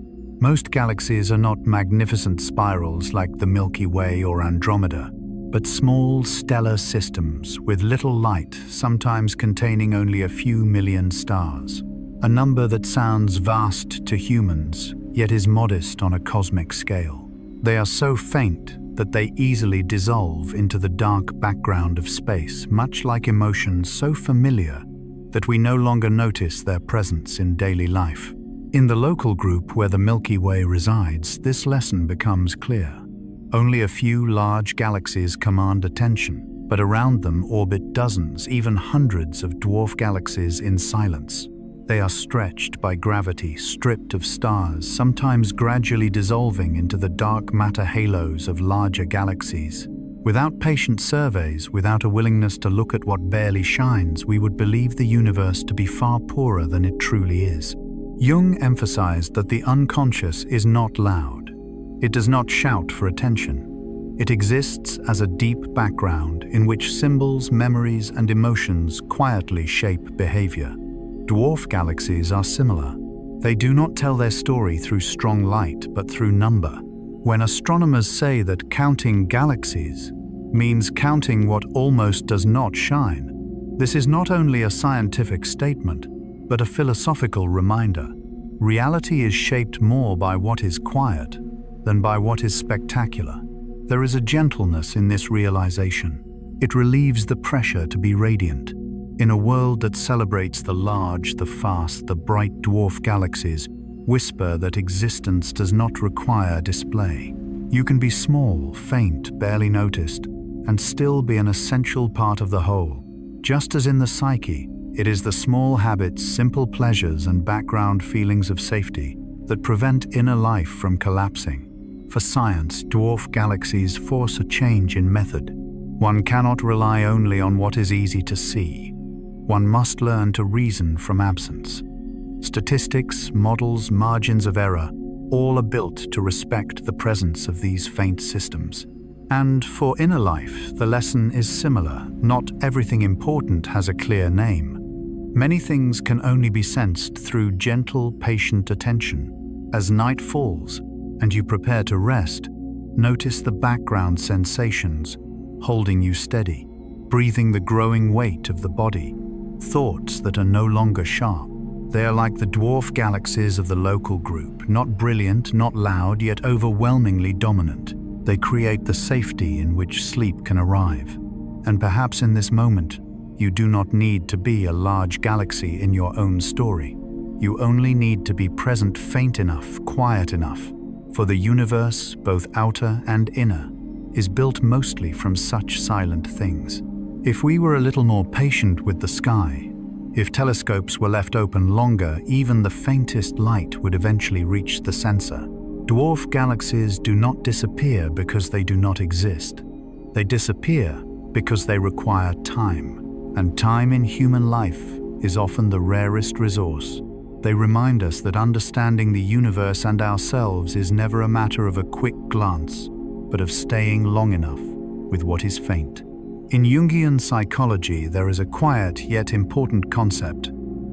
Most galaxies are not magnificent spirals like the Milky Way or Andromeda, but small stellar systems with little light, sometimes containing only a few million stars. A number that sounds vast to humans, yet is modest on a cosmic scale. They are so faint that they easily dissolve into the dark background of space, much like emotions so familiar that we no longer notice their presence in daily life. In the local group where the Milky Way resides, this lesson becomes clear. Only a few large galaxies command attention, but around them orbit dozens, even hundreds of dwarf galaxies in silence. They are stretched by gravity, stripped of stars, sometimes gradually dissolving into the dark matter halos of larger galaxies. Without patient surveys, without a willingness to look at what barely shines, we would believe the universe to be far poorer than it truly is. Jung emphasized that the unconscious is not loud. It does not shout for attention. It exists as a deep background in which symbols, memories, and emotions quietly shape behavior. Dwarf galaxies are similar. They do not tell their story through strong light, but through number. When astronomers say that counting galaxies means counting what almost does not shine, this is not only a scientific statement, but a philosophical reminder. Reality is shaped more by what is quiet than by what is spectacular. There is a gentleness in this realization. It relieves the pressure to be radiant. In a world that celebrates the large, the fast, the bright dwarf galaxies, whisper that existence does not require display. You can be small, faint, barely noticed, and still be an essential part of the whole. Just as in the psyche, it is the small habits, simple pleasures, and background feelings of safety that prevent inner life from collapsing. For science, dwarf galaxies force a change in method. One cannot rely only on what is easy to see. One must learn to reason from absence. Statistics, models, margins of error, all are built to respect the presence of these faint systems. And for inner life, the lesson is similar. Not everything important has a clear name. Many things can only be sensed through gentle, patient attention. As night falls and you prepare to rest, notice the background sensations holding you steady, breathing the growing weight of the body, thoughts that are no longer sharp. They are like the dwarf galaxies of the local group, not brilliant, not loud, yet overwhelmingly dominant. They create the safety in which sleep can arrive. And perhaps in this moment, you do not need to be a large galaxy in your own story. You only need to be present, faint enough, quiet enough. For the universe, both outer and inner, is built mostly from such silent things. If we were a little more patient with the sky, if telescopes were left open longer, even the faintest light would eventually reach the sensor. Dwarf galaxies do not disappear because they do not exist. They disappear because they require time, and time in human life is often the rarest resource. They remind us that understanding the universe and ourselves is never a matter of a quick glance, but of staying long enough with what is faint. In Jungian psychology, there is a quiet yet important concept,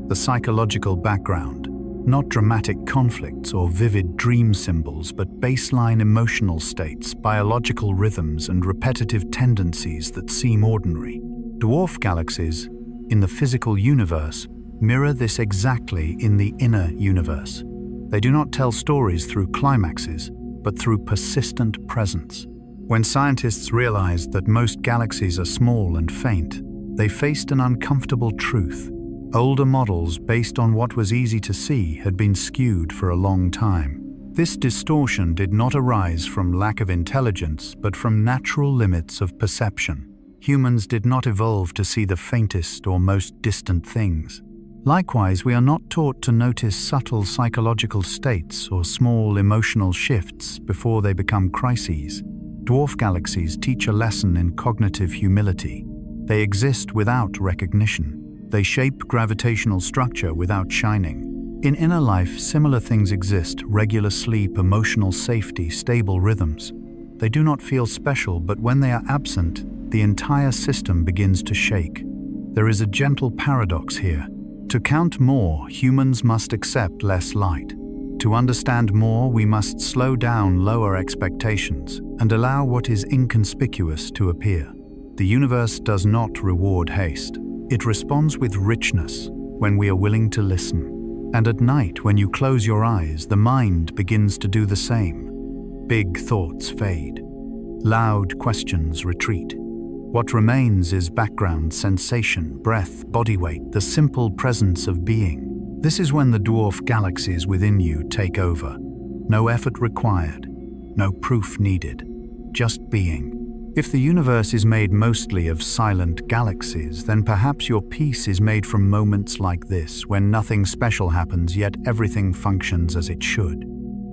the psychological background. Not dramatic conflicts or vivid dream symbols, but baseline emotional states, biological rhythms, and repetitive tendencies that seem ordinary. Dwarf galaxies, in the physical universe, mirror this exactly in the inner universe. They do not tell stories through climaxes, but through persistent presence. When scientists realized that most galaxies are small and faint, they faced an uncomfortable truth. Older models based on what was easy to see had been skewed for a long time. This distortion did not arise from lack of intelligence, but from natural limits of perception. Humans did not evolve to see the faintest or most distant things. Likewise, we are not taught to notice subtle psychological states or small emotional shifts before they become crises. Dwarf galaxies teach a lesson in cognitive humility. They exist without recognition. They shape gravitational structure without shining. In inner life, similar things exist: regular sleep, emotional safety, stable rhythms. They do not feel special, but when they are absent, the entire system begins to shake. There is a gentle paradox here. To count more, humans must accept less light. To understand more, we must slow down, lower expectations, and allow what is inconspicuous to appear. The universe does not reward haste. It responds with richness when we are willing to listen. And at night, when you close your eyes, the mind begins to do the same. Big thoughts fade. Loud questions retreat. What remains is background sensation, breath, body weight, the simple presence of being. This is when the dwarf galaxies within you take over. No effort required, no proof needed, just being. If the universe is made mostly of silent galaxies, then perhaps your peace is made from moments like this, when nothing special happens yet everything functions as it should.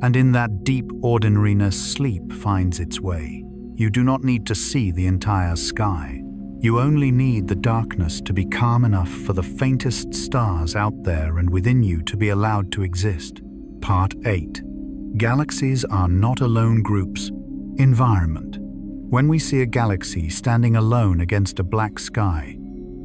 And in that deep ordinariness, sleep finds its way. You do not need to see the entire sky. You only need the darkness to be calm enough for the faintest stars out there and within you to be allowed to exist. Part 8. Galaxies are not alone groups. Environment. When we see a galaxy standing alone against a black sky,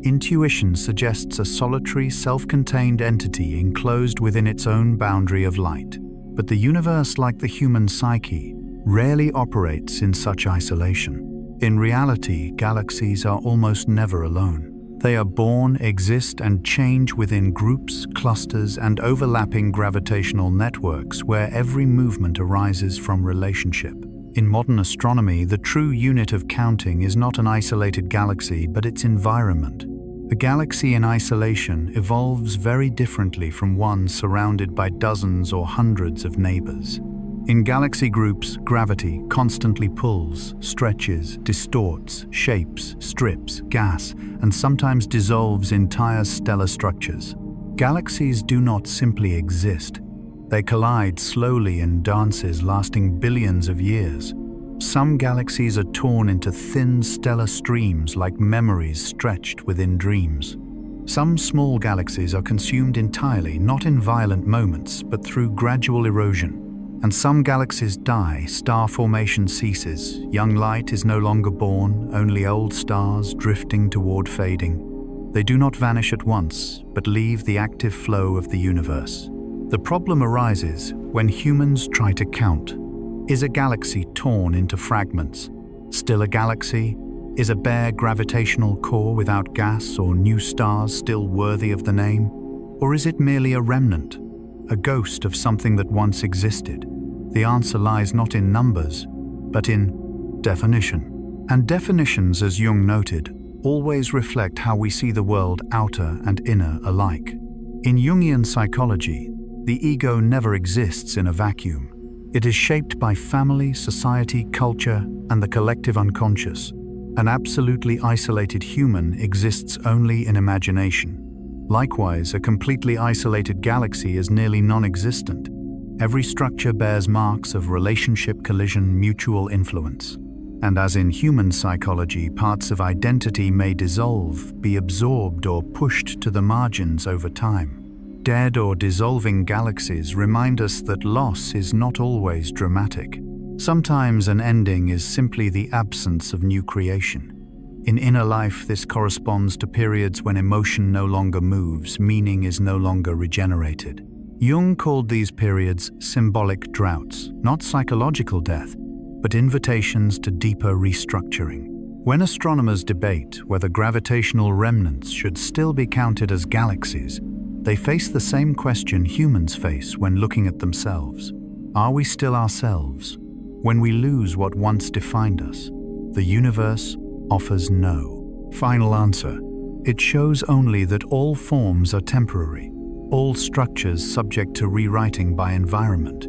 intuition suggests a solitary, self-contained entity enclosed within its own boundary of light. But the universe, like the human psyche, rarely operates in such isolation. In reality, galaxies are almost never alone. They are born, exist, and change within groups, clusters, and overlapping gravitational networks where every movement arises from relationship. In modern astronomy, the true unit of counting is not an isolated galaxy, but its environment. A galaxy in isolation evolves very differently from one surrounded by dozens or hundreds of neighbors. In galaxy groups, gravity constantly pulls, stretches, distorts, shapes, strips, gas, and sometimes dissolves entire stellar structures. Galaxies do not simply exist. They collide slowly in dances lasting billions of years. Some galaxies are torn into thin stellar streams like memories stretched within dreams. Some small galaxies are consumed entirely, not in violent moments, but through gradual erosion. And some galaxies die, star formation ceases, young light is no longer born, only old stars drifting toward fading. They do not vanish at once, but leave the active flow of the universe. The problem arises when humans try to count. Is a galaxy torn into fragments still a galaxy? Is a bare gravitational core without gas or new stars still worthy of the name? Or is it merely a remnant, a ghost of something that once existed? The answer lies not in numbers, but in definition. And definitions, as Jung noted, always reflect how we see the world, outer and inner alike. In Jungian psychology, the ego never exists in a vacuum. It is shaped by family, society, culture, and the collective unconscious. An absolutely isolated human exists only in imagination. Likewise, a completely isolated galaxy is nearly non-existent. Every structure bears marks of relationship, collision, mutual influence. And as in human psychology, parts of identity may dissolve, be absorbed, or pushed to the margins over time. Dead or dissolving galaxies remind us that loss is not always dramatic. Sometimes an ending is simply the absence of new creation. In inner life, this corresponds to periods when emotion no longer moves, meaning is no longer regenerated. Jung called these periods symbolic droughts, not psychological death, but invitations to deeper restructuring. When astronomers debate whether gravitational remnants should still be counted as galaxies, they face the same question humans face when looking at themselves. Are we still ourselves? When we lose what once defined us, the universe offers no final answer. It shows only that all forms are temporary, all structures subject to rewriting by environment.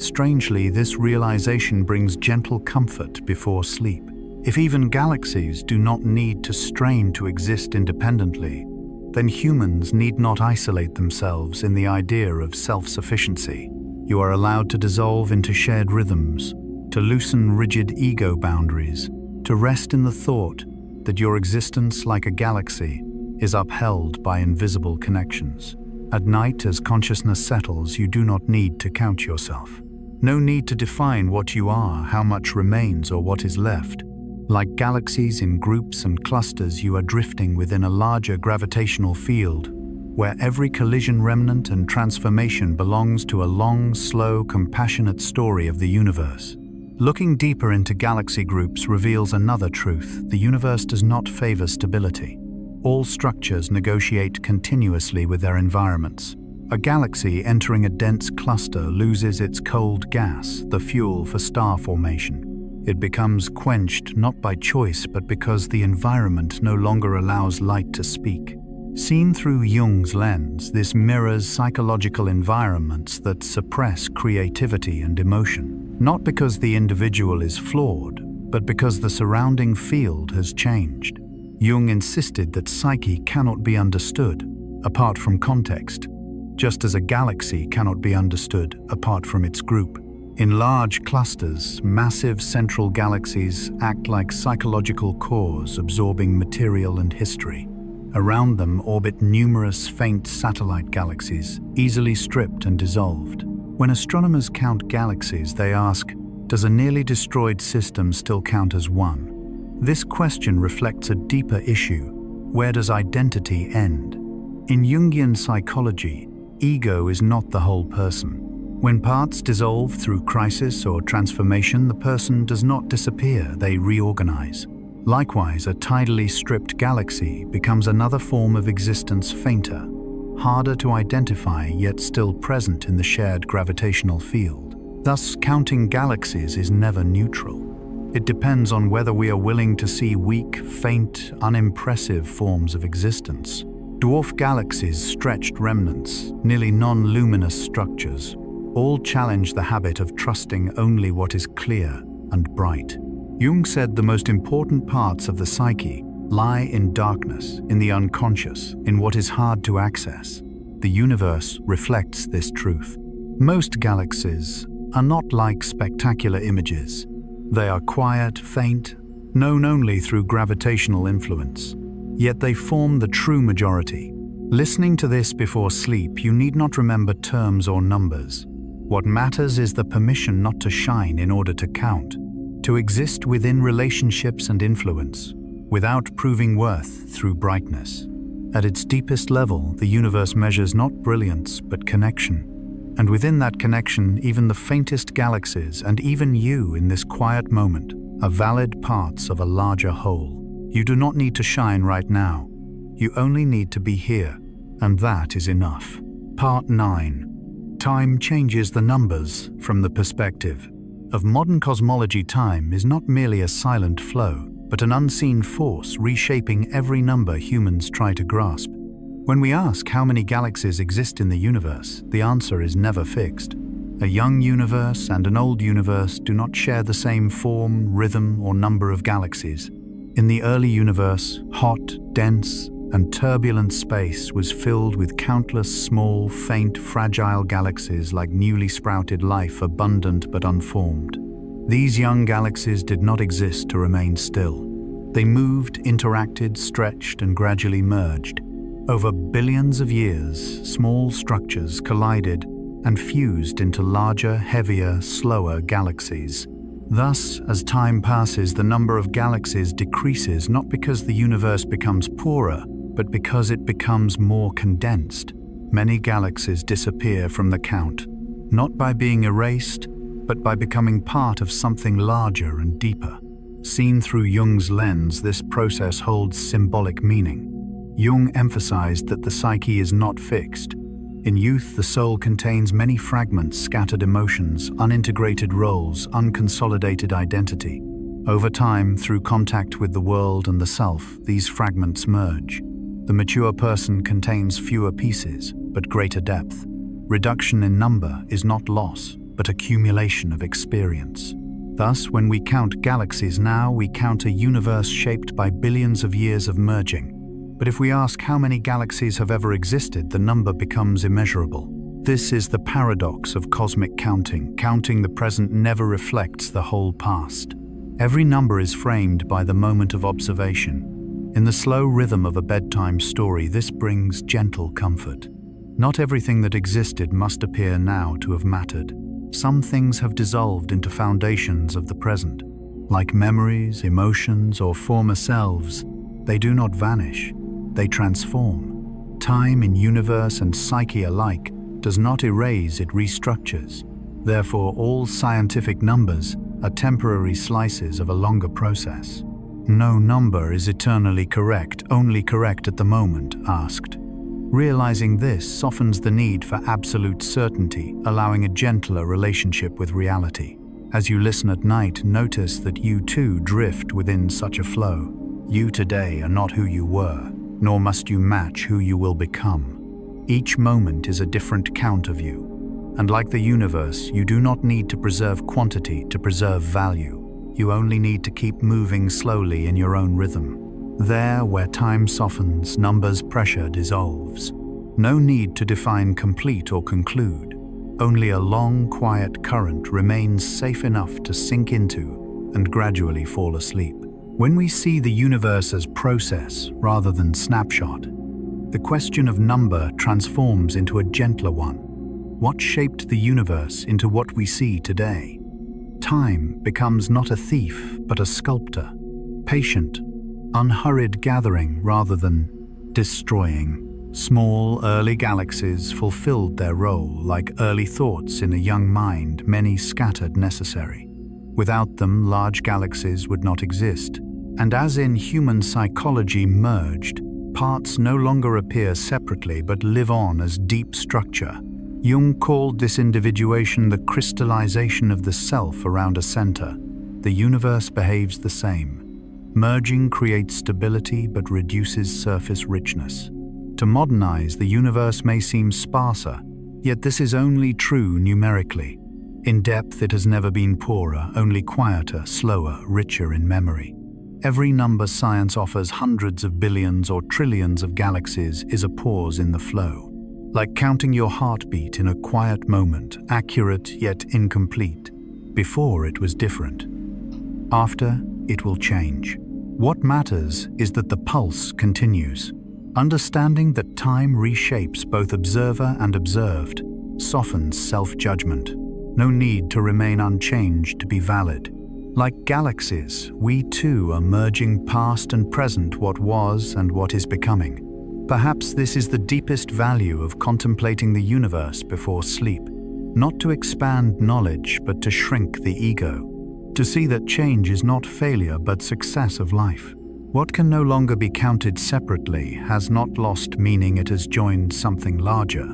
Strangely, this realization brings gentle comfort before sleep. If even galaxies do not need to strain to exist independently, then humans need not isolate themselves in the idea of self-sufficiency. You are allowed to dissolve into shared rhythms, to loosen rigid ego boundaries, to rest in the thought that your existence, like a galaxy, is upheld by invisible connections. At night, as consciousness settles, you do not need to count yourself. No need to define what you are, how much remains, or what is left. Like galaxies in groups and clusters, you are drifting within a larger gravitational field, where every collision, remnant, and transformation belongs to a long, slow, compassionate story of the universe. Looking deeper into galaxy groups reveals another truth: the universe does not favor stability. All structures negotiate continuously with their environments. A galaxy entering a dense cluster loses its cold gas, the fuel for star formation. It becomes quenched not by choice but because the environment no longer allows light to speak. Seen through Jung's lens, this mirrors psychological environments that suppress creativity and emotion, not because the individual is flawed, but because the surrounding field has changed. Jung insisted that psyche cannot be understood apart from context, just as a galaxy cannot be understood apart from its group. In large clusters, massive central galaxies act like psychological cores absorbing material and history. Around them orbit numerous faint satellite galaxies, easily stripped and dissolved. When astronomers count galaxies, they ask, does a nearly destroyed system still count as one? This question reflects a deeper issue. Where does identity end? In Jungian psychology, ego is not the whole person. When parts dissolve through crisis or transformation, the person does not disappear, they reorganize. Likewise, a tidally stripped galaxy becomes another form of existence, fainter, harder to identify yet still present in the shared gravitational field. Thus, counting galaxies is never neutral. It depends on whether we are willing to see weak, faint, unimpressive forms of existence. Dwarf galaxies, stretched remnants, nearly non-luminous structures, all challenge the habit of trusting only what is clear and bright. Jung said the most important parts of the psyche lie in darkness, in the unconscious, in what is hard to access. The universe reflects this truth. Most galaxies are not like spectacular images. They are quiet, faint, known only through gravitational influence. Yet they form the true majority. Listening to this before sleep, you need not remember terms or numbers. What matters is the permission not to shine in order to count, to exist within relationships and influence, without proving worth through brightness. At its deepest level, the universe measures not brilliance but connection. And within that connection, even the faintest galaxies, and even you in this quiet moment, are valid parts of a larger whole. You do not need to shine right now. You only need to be here, and that is enough. Part 9. Time changes the numbers from the perspective of modern cosmology. Time is not merely a silent flow, but an unseen force reshaping every number humans try to grasp. When we ask how many galaxies exist in the universe, the answer is never fixed. A young universe and an old universe do not share the same form, rhythm, or number of galaxies. In the early universe, hot, dense, and turbulent space was filled with countless small, faint, fragile galaxies like newly sprouted life, abundant but unformed. These young galaxies did not exist to remain still. They moved, interacted, stretched, and gradually merged. Over billions of years, small structures collided and fused into larger, heavier, slower galaxies. Thus, as time passes, the number of galaxies decreases not because the universe becomes poorer, but because it becomes more condensed. Many galaxies disappear from the count, not by being erased, but by becoming part of something larger and deeper. Seen through Jung's lens, this process holds symbolic meaning. Jung emphasized that the psyche is not fixed. In youth, the soul contains many fragments, scattered emotions, unintegrated roles, unconsolidated identity. Over time, through contact with the world and the self, these fragments merge. The mature person contains fewer pieces, but greater depth. Reduction in number is not loss, but accumulation of experience. Thus, when we count galaxies now, we count a universe shaped by billions of years of merging. But if we ask how many galaxies have ever existed, the number becomes immeasurable. This is the paradox of cosmic counting. Counting the present never reflects the whole past. Every number is framed by the moment of observation. In the slow rhythm of a bedtime story, this brings gentle comfort. Not everything that existed must appear now to have mattered. Some things have dissolved into foundations of the present. Like memories, emotions, or former selves, they do not vanish, they transform. Time in universe and psyche alike does not erase, it restructures. Therefore, all scientific numbers are temporary slices of a longer process. No number is eternally correct, only correct at the moment asked. Realizing this softens the need for absolute certainty, allowing a gentler relationship with reality. As you listen at night, notice that you too drift within such a flow. You today are not who you were, nor must you match who you will become. Each moment is a different count of you. And like the universe, you do not need to preserve quantity to preserve value. You only need to keep moving slowly in your own rhythm. There, where time softens, numbers' pressure dissolves. No need to define complete or conclude. Only a long, quiet current remains safe enough to sink into and gradually fall asleep. When we see the universe as process rather than snapshot, the question of number transforms into a gentler one. What shaped the universe into what we see today? Time becomes not a thief, but a sculptor, patient, unhurried gathering rather than destroying. Small, early galaxies fulfilled their role like early thoughts in a young mind, many scattered necessary. Without them, large galaxies would not exist. And as in human psychology merged, parts no longer appear separately but live on as deep structure. Jung called this individuation the crystallization of the self around a center. The universe behaves the same. Merging creates stability but reduces surface richness. To modernize, the universe may seem sparser, yet this is only true numerically. In depth, it has never been poorer, only quieter, slower, richer in memory. Every number science offers hundreds of billions or trillions of galaxies is a pause in the flow. Like counting your heartbeat in a quiet moment, accurate yet incomplete. Before it was different. After, it will change. What matters is that the pulse continues. Understanding that time reshapes both observer and observed softens self-judgment. No need to remain unchanged to be valid. Like galaxies, we too are merging past and present, what was and what is becoming. Perhaps this is the deepest value of contemplating the universe before sleep. Not to expand knowledge, but to shrink the ego. To see that change is not failure, but success of life. What can no longer be counted separately has not lost meaning, it has joined something larger.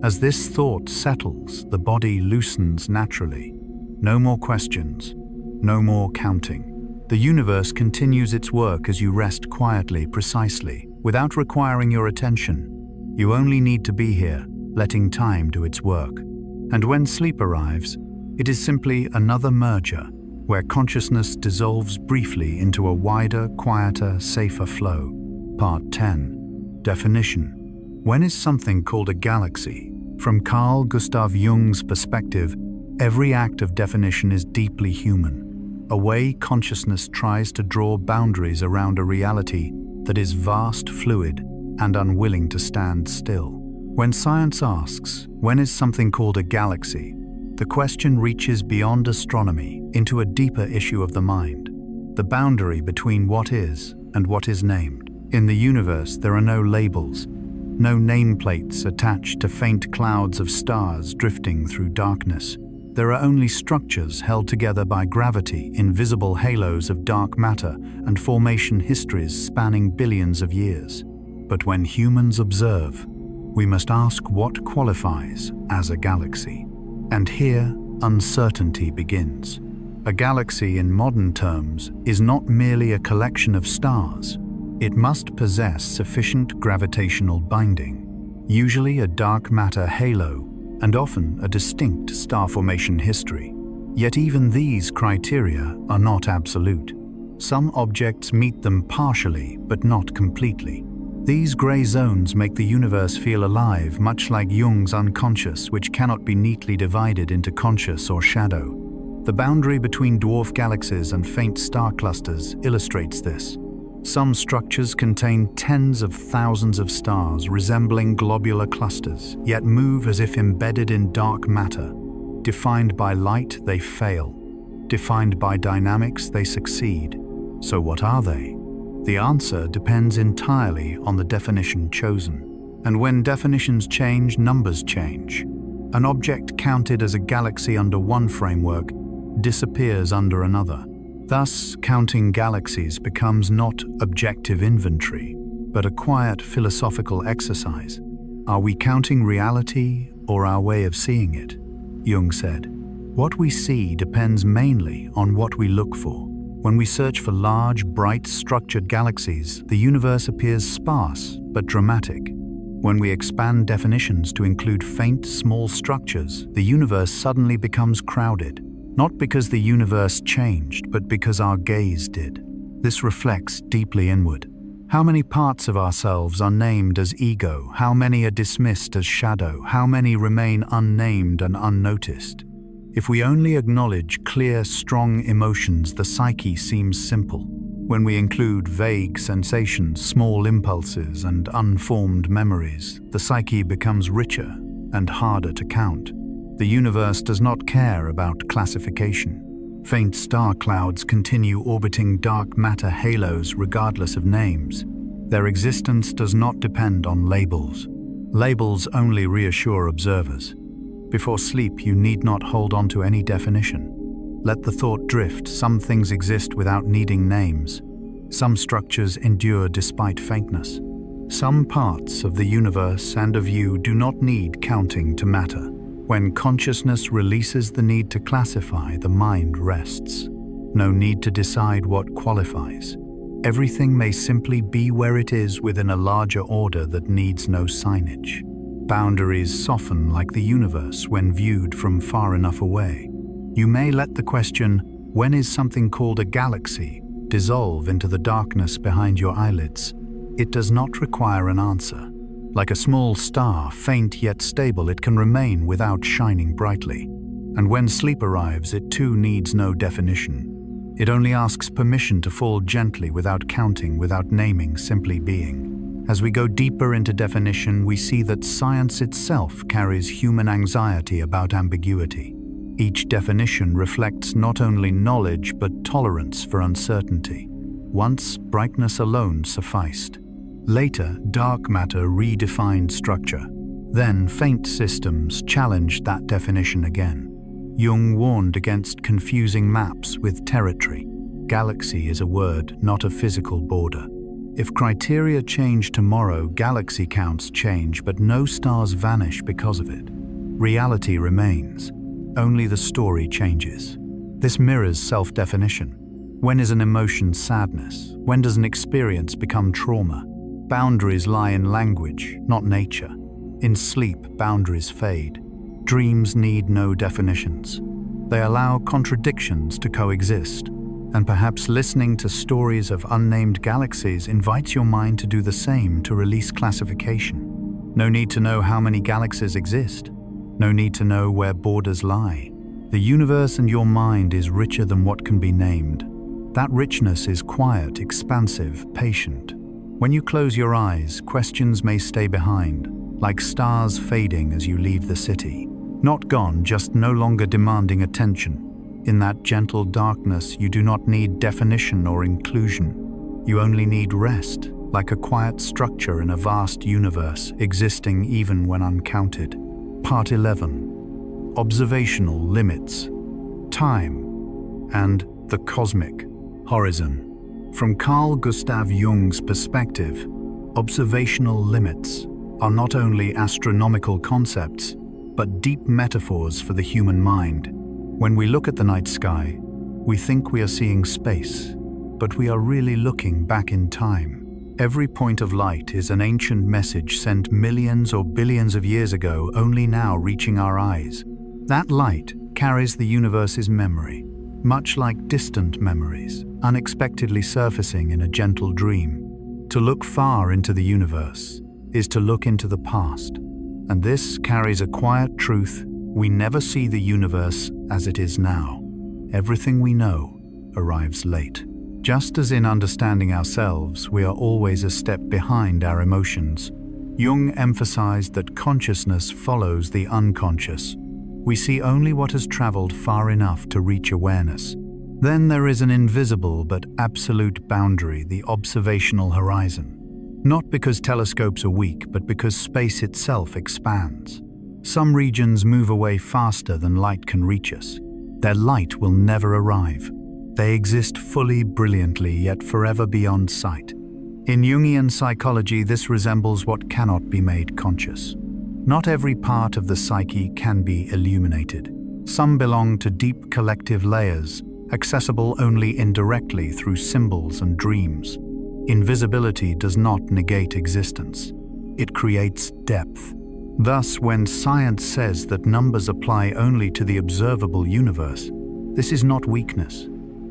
As this thought settles, the body loosens naturally. No more questions, no more counting. The universe continues its work as you rest quietly, precisely, without requiring your attention. You only need to be here, letting time do its work. And when sleep arrives, it is simply another merger, where consciousness dissolves briefly into a wider, quieter, safer flow. Part 10. Definition. When is something called a galaxy? From Carl Gustav Jung's perspective, every act of definition is deeply human. A way consciousness tries to draw boundaries around a reality that is vast, fluid, and unwilling to stand still. When science asks, when is something called a galaxy? The question reaches beyond astronomy into a deeper issue of the mind, the boundary between what is and what is named. In the universe, there are no labels, no nameplates attached to faint clouds of stars drifting through darkness. There are only structures held together by gravity, invisible halos of dark matter, and formation histories spanning billions of years. But when humans observe, we must ask what qualifies as a galaxy. And here, uncertainty begins. A galaxy in modern terms is not merely a collection of stars. It must possess sufficient gravitational binding, usually a dark matter halo, and often a distinct star formation history. Yet even these criteria are not absolute. Some objects meet them partially, but not completely. These gray zones make the universe feel alive, much like Jung's unconscious, which cannot be neatly divided into conscious or shadow. The boundary between dwarf galaxies and faint star clusters illustrates this. Some structures contain tens of thousands of stars resembling globular clusters, yet move as if embedded in dark matter. Defined by light, they fail. Defined by dynamics, they succeed. So what are they? The answer depends entirely on the definition chosen. And when definitions change, numbers change. An object counted as a galaxy under one framework disappears under another. Thus, counting galaxies becomes not objective inventory, but a quiet philosophical exercise. Are we counting reality or our way of seeing it? Jung said, What we see depends mainly on what we look for. When we search for large, bright, structured galaxies, the universe appears sparse but dramatic. When we expand definitions to include faint, small structures, the universe suddenly becomes crowded. Not because the universe changed, but because our gaze did. This reflects deeply inward. How many parts of ourselves are named as ego? How many are dismissed as shadow? How many remain unnamed and unnoticed? If we only acknowledge clear, strong emotions, the psyche seems simple. When we include vague sensations, small impulses, and unformed memories, the psyche becomes richer and harder to count. The universe does not care about classification. Faint star clouds continue orbiting dark matter halos regardless of names. Their existence does not depend on labels. Labels only reassure observers. Before sleep, you need not hold on to any definition. Let the thought drift. Some things exist without needing names. Some structures endure despite faintness. Some parts of the universe and of you do not need counting to matter. When consciousness releases the need to classify, the mind rests. No need to decide what qualifies. Everything may simply be where it is within a larger order that needs no signage. Boundaries soften like the universe when viewed from far enough away. You may let the question, "When is something called a galaxy?" dissolve into the darkness behind your eyelids. It does not require an answer. Like a small star, faint yet stable, it can remain without shining brightly. And when sleep arrives, it too needs no definition. It only asks permission to fall gently, without counting, without naming, simply being. As we go deeper into definition, we see that science itself carries human anxiety about ambiguity. Each definition reflects not only knowledge but tolerance for uncertainty. Once, brightness alone sufficed. Later, dark matter redefined structure. Then, faint systems challenged that definition again. Jung warned against confusing maps with territory. Galaxy is a word, not a physical border. If criteria change tomorrow, galaxy counts change, but no stars vanish because of it. Reality remains. Only the story changes. This mirrors self-definition. When is an emotion sadness? When does an experience become trauma? Boundaries lie in language, not nature. In sleep, boundaries fade. Dreams need no definitions. They allow contradictions to coexist. And perhaps listening to stories of unnamed galaxies invites your mind to do the same, to release classification. No need to know how many galaxies exist. No need to know where borders lie. The universe and your mind is richer than what can be named. That richness is quiet, expansive, patient. When you close your eyes, questions may stay behind, like stars fading as you leave the city. Not gone, just no longer demanding attention. In that gentle darkness, you do not need definition or inclusion. You only need rest, like a quiet structure in a vast universe, existing even when uncounted. Part 11. Observational limits, time, and the cosmic horizon. From Carl Gustav Jung's perspective, observational limits are not only astronomical concepts, but deep metaphors for the human mind. When we look at the night sky, we think we are seeing space, but we are really looking back in time. Every point of light is an ancient message sent millions or billions of years ago, only now reaching our eyes. That light carries the universe's memory, much like distant memories, unexpectedly surfacing in a gentle dream. To look far into the universe is to look into the past, and this carries a quiet truth: we never see the universe as it is now. Everything we know arrives late. Just as in understanding ourselves, we are always a step behind our emotions. Jung emphasized that consciousness follows the unconscious. We see only what has traveled far enough to reach awareness. Then there is an invisible but absolute boundary, the observational horizon. Not because telescopes are weak, but because space itself expands. Some regions move away faster than light can reach us. Their light will never arrive. They exist fully, brilliantly, yet forever beyond sight. In Jungian psychology, this resembles what cannot be made conscious. Not every part of the psyche can be illuminated. Some belong to deep collective layers, accessible only indirectly through symbols and dreams. Invisibility does not negate existence. It creates depth. Thus, when science says that numbers apply only to the observable universe, this is not weakness.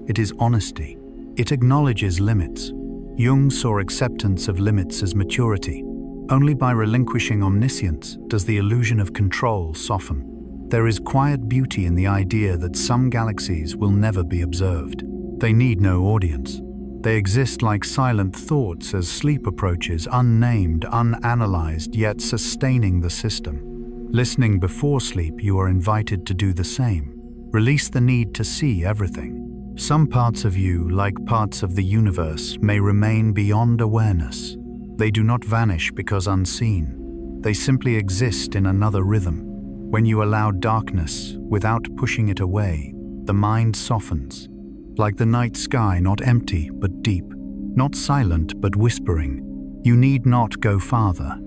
It is honesty. It acknowledges limits. Jung saw acceptance of limits as maturity. Only by relinquishing omniscience does the illusion of control soften. There is quiet beauty in the idea that some galaxies will never be observed. They need no audience. They exist like silent thoughts as sleep approaches, unnamed, unanalyzed, yet sustaining the system. Listening before sleep, you are invited to do the same. Release the need to see everything. Some parts of you, like parts of the universe, may remain beyond awareness. They do not vanish because unseen. They simply exist in another rhythm. When you allow darkness without pushing it away, the mind softens. Like the night sky, not empty but deep, not silent but whispering. You need not go farther.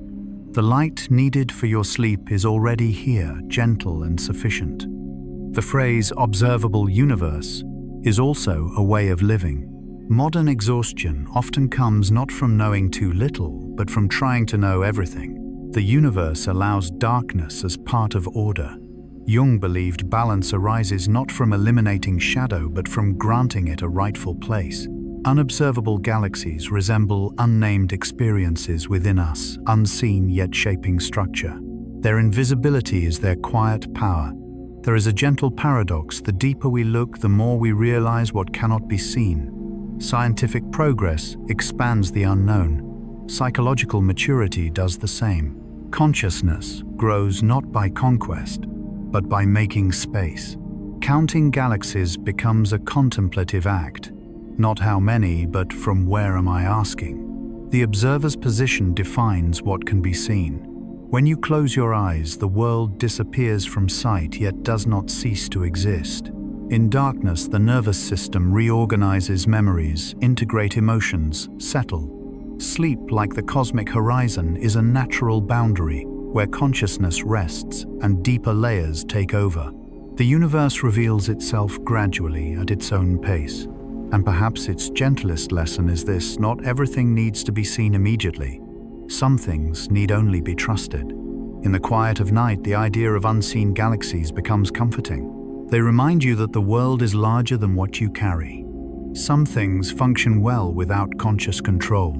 The light needed for your sleep is already here, gentle and sufficient. The phrase observable universe is also a way of living. Modern exhaustion often comes not from knowing too little, but from trying to know everything. The universe allows darkness as part of order. Jung believed balance arises not from eliminating shadow, but from granting it a rightful place. Unobservable galaxies resemble unnamed experiences within us, unseen yet shaping structure. Their invisibility is their quiet power. There is a gentle paradox: the deeper we look, the more we realize what cannot be seen. Scientific progress expands the unknown. Psychological maturity does the same. Consciousness grows not by conquest, but by making space. Counting galaxies becomes a contemplative act. Not how many, but from where am I asking? The observer's position defines what can be seen. When you close your eyes, the world disappears from sight yet does not cease to exist. In darkness, the nervous system reorganizes memories, integrate emotions, settle. Sleep, like the cosmic horizon, is a natural boundary where consciousness rests and deeper layers take over. The universe reveals itself gradually at its own pace. And perhaps its gentlest lesson is this: not everything needs to be seen immediately. Some things need only be trusted. In the quiet of night, the idea of unseen galaxies becomes comforting. They remind you that the world is larger than what you carry. Some things function well without conscious control.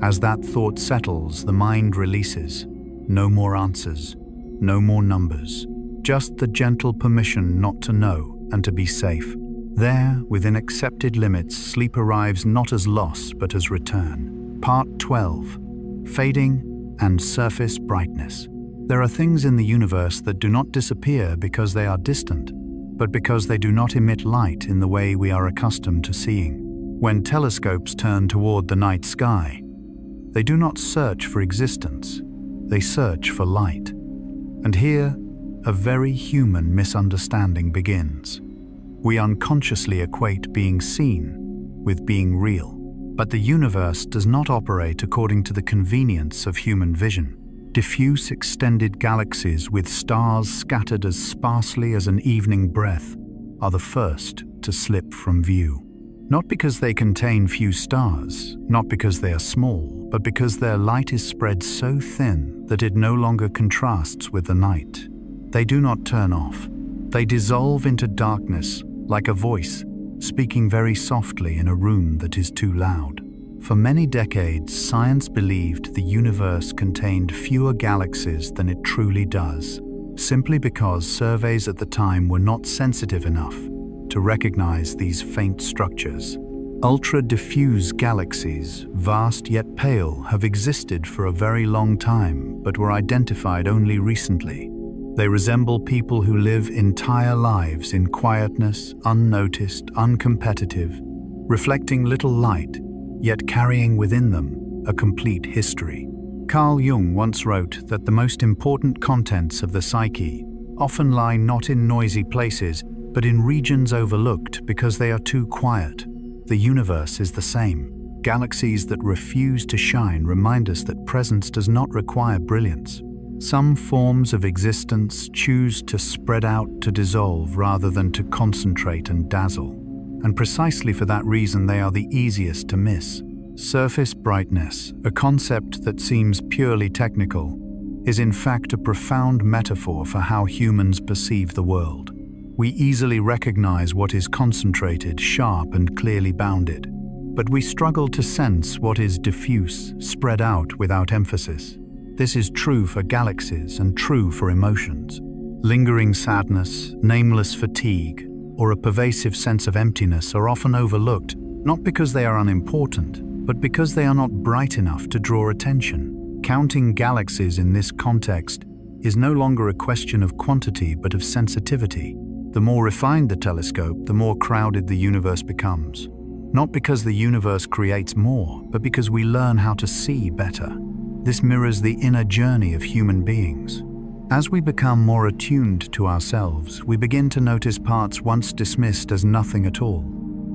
As that thought settles, the mind releases. No more answers, no more numbers, just the gentle permission not to know and to be safe. There, within accepted limits, sleep arrives not as loss but as return. Part 12. Fading and surface brightness. There are things in the universe that do not disappear because they are distant, but because they do not emit light in the way we are accustomed to seeing. When telescopes turn toward the night sky, they do not search for existence, they search for light. And here, a very human misunderstanding begins. We unconsciously equate being seen with being real. But the universe does not operate according to the convenience of human vision. Diffuse extended galaxies with stars scattered as sparsely as an evening breath are the first to slip from view. Not because they contain few stars, not because they are small, but because their light is spread so thin that it no longer contrasts with the night. They do not turn off. They dissolve into darkness like a voice speaking very softly in a room that is too loud. For many decades, science believed the universe contained fewer galaxies than it truly does, simply because surveys at the time were not sensitive enough to recognize these faint structures. Ultra-diffuse galaxies, vast yet pale, have existed for a very long time, but were identified only recently. They resemble people who live entire lives in quietness, unnoticed, uncompetitive, reflecting little light, yet carrying within them a complete history. Carl Jung once wrote that the most important contents of the psyche often lie not in noisy places, but in regions overlooked because they are too quiet. The universe is the same. Galaxies that refuse to shine remind us that presence does not require brilliance. Some forms of existence choose to spread out to dissolve rather than to concentrate and dazzle. And precisely for that reason they are the easiest to miss. Surface brightness, a concept that seems purely technical, is in fact a profound metaphor for how humans perceive the world. We easily recognize what is concentrated, sharp, and clearly bounded, but we struggle to sense what is diffuse, spread out without emphasis. This is true for galaxies and true for emotions. Lingering sadness, nameless fatigue, or a pervasive sense of emptiness are often overlooked, not because they are unimportant, but because they are not bright enough to draw attention. Counting galaxies in this context is no longer a question of quantity but of sensitivity. The more refined the telescope, the more crowded the universe becomes. Not because the universe creates more, but because we learn how to see better. This mirrors the inner journey of human beings. As we become more attuned to ourselves, we begin to notice parts once dismissed as nothing at all.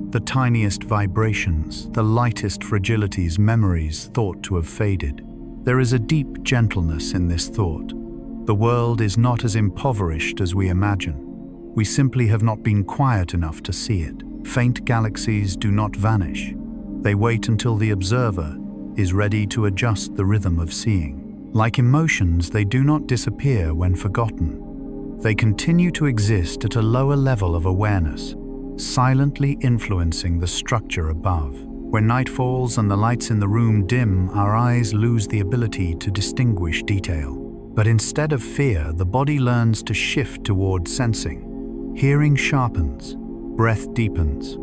The tiniest vibrations, the lightest fragilities, memories thought to have faded. There is a deep gentleness in this thought. The world is not as impoverished as we imagine. We simply have not been quiet enough to see it. Faint galaxies do not vanish. They wait until the observer is ready to adjust the rhythm of seeing. Like emotions, they do not disappear when forgotten. They continue to exist at a lower level of awareness, silently influencing the structure above. When night falls and the lights in the room dim, our eyes lose the ability to distinguish detail. But instead of fear, the body learns to shift toward sensing. Hearing sharpens, breath deepens,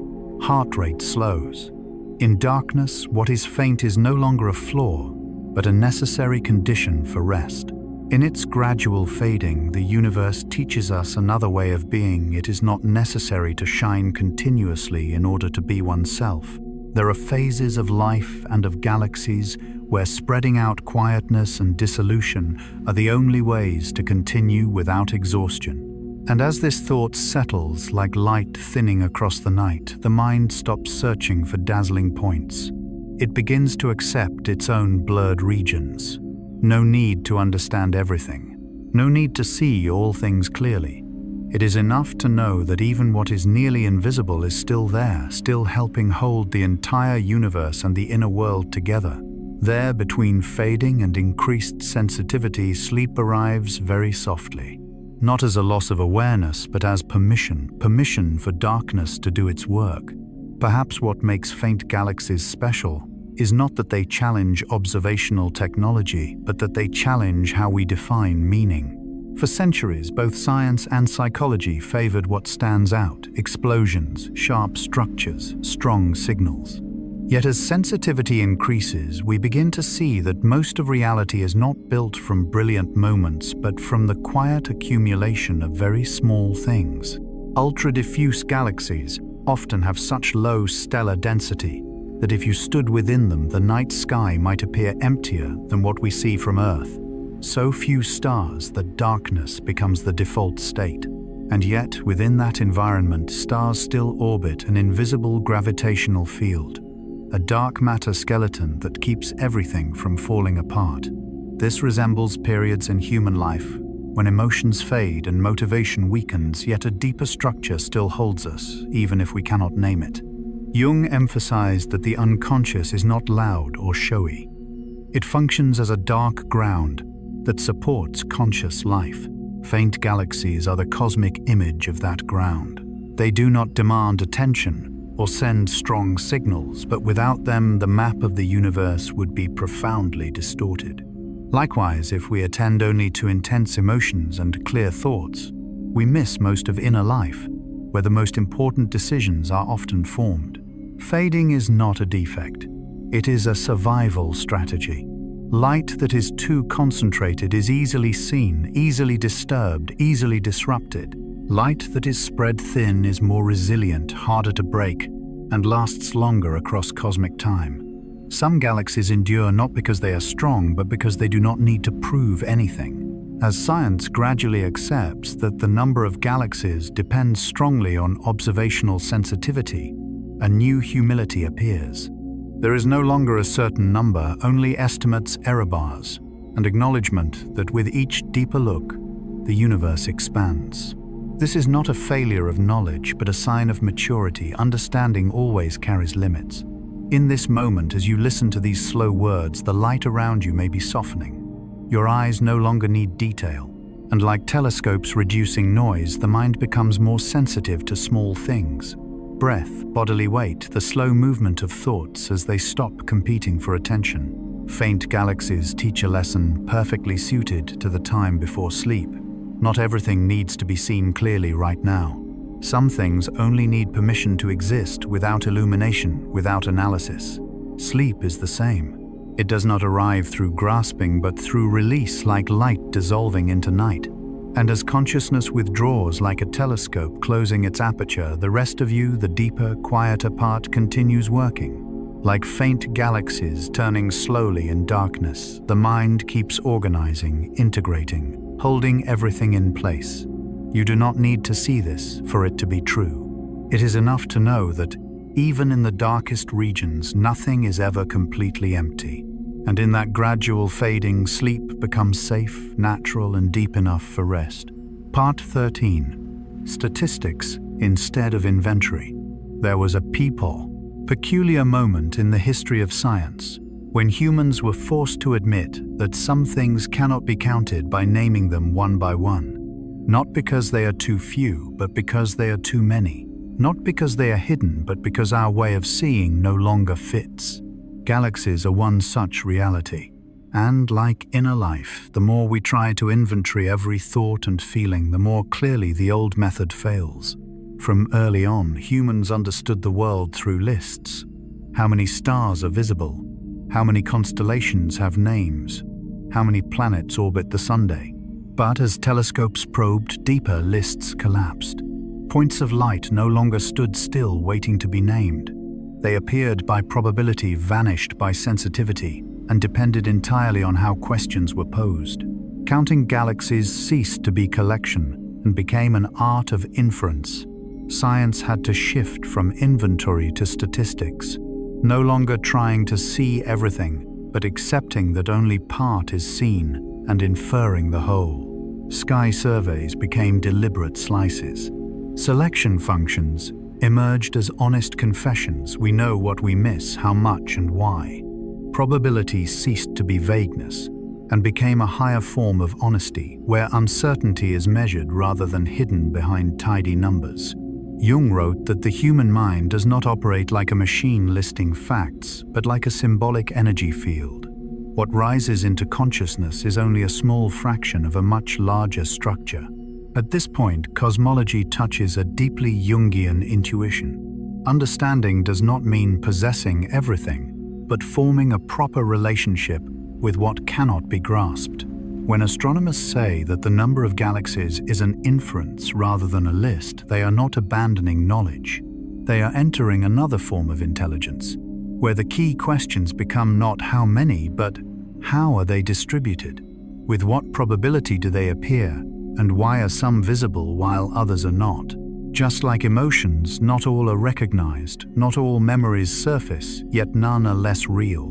heart rate slows. In darkness, what is faint is no longer a flaw, but a necessary condition for rest. In its gradual fading, the universe teaches us another way of being. It is not necessary to shine continuously in order to be oneself. There are phases of life and of galaxies where spreading out quietness and dissolution are the only ways to continue without exhaustion. And as this thought settles like light thinning across the night, the mind stops searching for dazzling points. It begins to accept its own blurred regions. No need to understand everything. No need to see all things clearly. It is enough to know that even what is nearly invisible is still there, still helping hold the entire universe and the inner world together. There, between fading and increased sensitivity, sleep arrives very softly. Not as a loss of awareness, but as permission for darkness to do its work. Perhaps what makes faint galaxies special is not that they challenge observational technology, but that they challenge how we define meaning. For centuries, both science and psychology favored what stands out: explosions, sharp structures, strong signals. Yet as sensitivity increases, we begin to see that most of reality is not built from brilliant moments, but from the quiet accumulation of very small things. Ultra-diffuse galaxies often have such low stellar density that if you stood within them, the night sky might appear emptier than what we see from Earth. So few stars that darkness becomes the default state. And yet, within that environment, stars still orbit an invisible gravitational field. A dark matter skeleton that keeps everything from falling apart. This resembles periods in human life when emotions fade and motivation weakens, yet a deeper structure still holds us, even if we cannot name it. Jung emphasized that the unconscious is not loud or showy. It functions as a dark ground that supports conscious life. Faint galaxies are the cosmic image of that ground. They do not demand attention or send strong signals, but without them, the map of the universe would be profoundly distorted. Likewise, if we attend only to intense emotions and clear thoughts, we miss most of inner life, where the most important decisions are often formed. Fading is not a defect. It is a survival strategy. Light that is too concentrated is easily seen, easily disturbed, easily disrupted. Light that is spread thin is more resilient, harder to break, and lasts longer across cosmic time. Some galaxies endure not because they are strong, but because they do not need to prove anything. As science gradually accepts that the number of galaxies depends strongly on observational sensitivity, a new humility appears. There is no longer a certain number, only estimates, error bars. and acknowledgement that with each deeper look, the universe expands. This is not a failure of knowledge, but a sign of maturity. Understanding always carries limits. In this moment, as you listen to these slow words, the light around you may be softening. Your eyes no longer need detail, and like telescopes reducing noise, the mind becomes more sensitive to small things. Breath, bodily weight, the slow movement of thoughts as they stop competing for attention. Faint galaxies teach a lesson perfectly suited to the time before sleep. Not everything needs to be seen clearly right now. Some things only need permission to exist without illumination, without analysis. Sleep is the same. It does not arrive through grasping, but through release, like light dissolving into night. And as consciousness withdraws like a telescope closing its aperture, the rest of you, the deeper, quieter part, continues working. Like faint galaxies turning slowly in darkness, the mind keeps organizing, integrating, holding everything in place. You do not need to see this for it to be true. It is enough to know that even in the darkest regions, nothing is ever completely empty. And in that gradual fading, sleep becomes safe, natural, and deep enough for rest. Part 13. Statistics instead of inventory. There was a peculiar moment in the history of science when humans were forced to admit that some things cannot be counted by naming them one by one. Not because they are too few, but because they are too many. Not because they are hidden, but because our way of seeing no longer fits. Galaxies are one such reality. And like inner life, the more we try to inventory every thought and feeling, the more clearly the old method fails. From early on, humans understood the world through lists. How many stars are visible? How many constellations have names? How many planets orbit the Sunday? But as telescopes probed deeper, lists collapsed. Points of light no longer stood still, waiting to be named. They appeared by probability, vanished by sensitivity, and depended entirely on how questions were posed. Counting galaxies ceased to be collection and became an art of inference. Science had to shift from inventory to statistics, no longer trying to see everything, but accepting that only part is seen and inferring the whole. Sky surveys became deliberate slices. Selection functions emerged as honest confessions. We know what we miss, how much and why. Probability ceased to be vagueness and became a higher form of honesty, where uncertainty is measured rather than hidden behind tidy numbers. Jung wrote that the human mind does not operate like a machine listing facts, but like a symbolic energy field. What rises into consciousness is only a small fraction of a much larger structure. At this point, cosmology touches a deeply Jungian intuition. Understanding does not mean possessing everything, but forming a proper relationship with what cannot be grasped. When astronomers say that the number of galaxies is an inference rather than a list, they are not abandoning knowledge. They are entering another form of intelligence, where the key questions become not how many, but how are they distributed? With what probability do they appear? And why are some visible while others are not? Just like emotions, not all are recognized, not all memories surface, yet none are less real.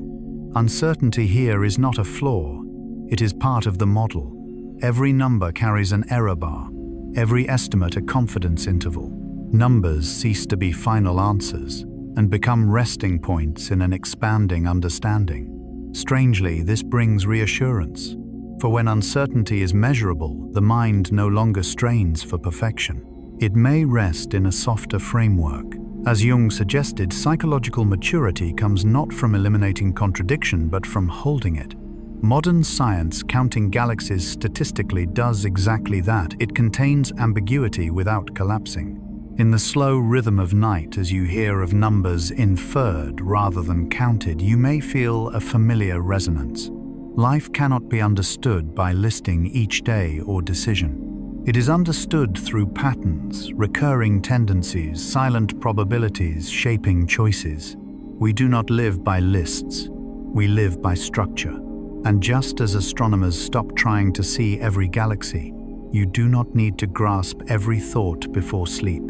Uncertainty here is not a flaw, it is part of the model. Every number carries an error bar, every estimate a confidence interval. Numbers cease to be final answers and become resting points in an expanding understanding. Strangely, this brings reassurance. For when uncertainty is measurable, the mind no longer strains for perfection. It may rest in a softer framework. As Jung suggested, psychological maturity comes not from eliminating contradiction, but from holding it. Modern science, counting galaxies statistically, does exactly that. It contains ambiguity without collapsing. In the slow rhythm of night, as you hear of numbers inferred rather than counted, you may feel a familiar resonance. Life cannot be understood by listing each day or decision. It is understood through patterns, recurring tendencies, silent probabilities shaping choices. We do not live by lists, we live by structure. And just as astronomers stop trying to see every galaxy, you do not need to grasp every thought before sleep.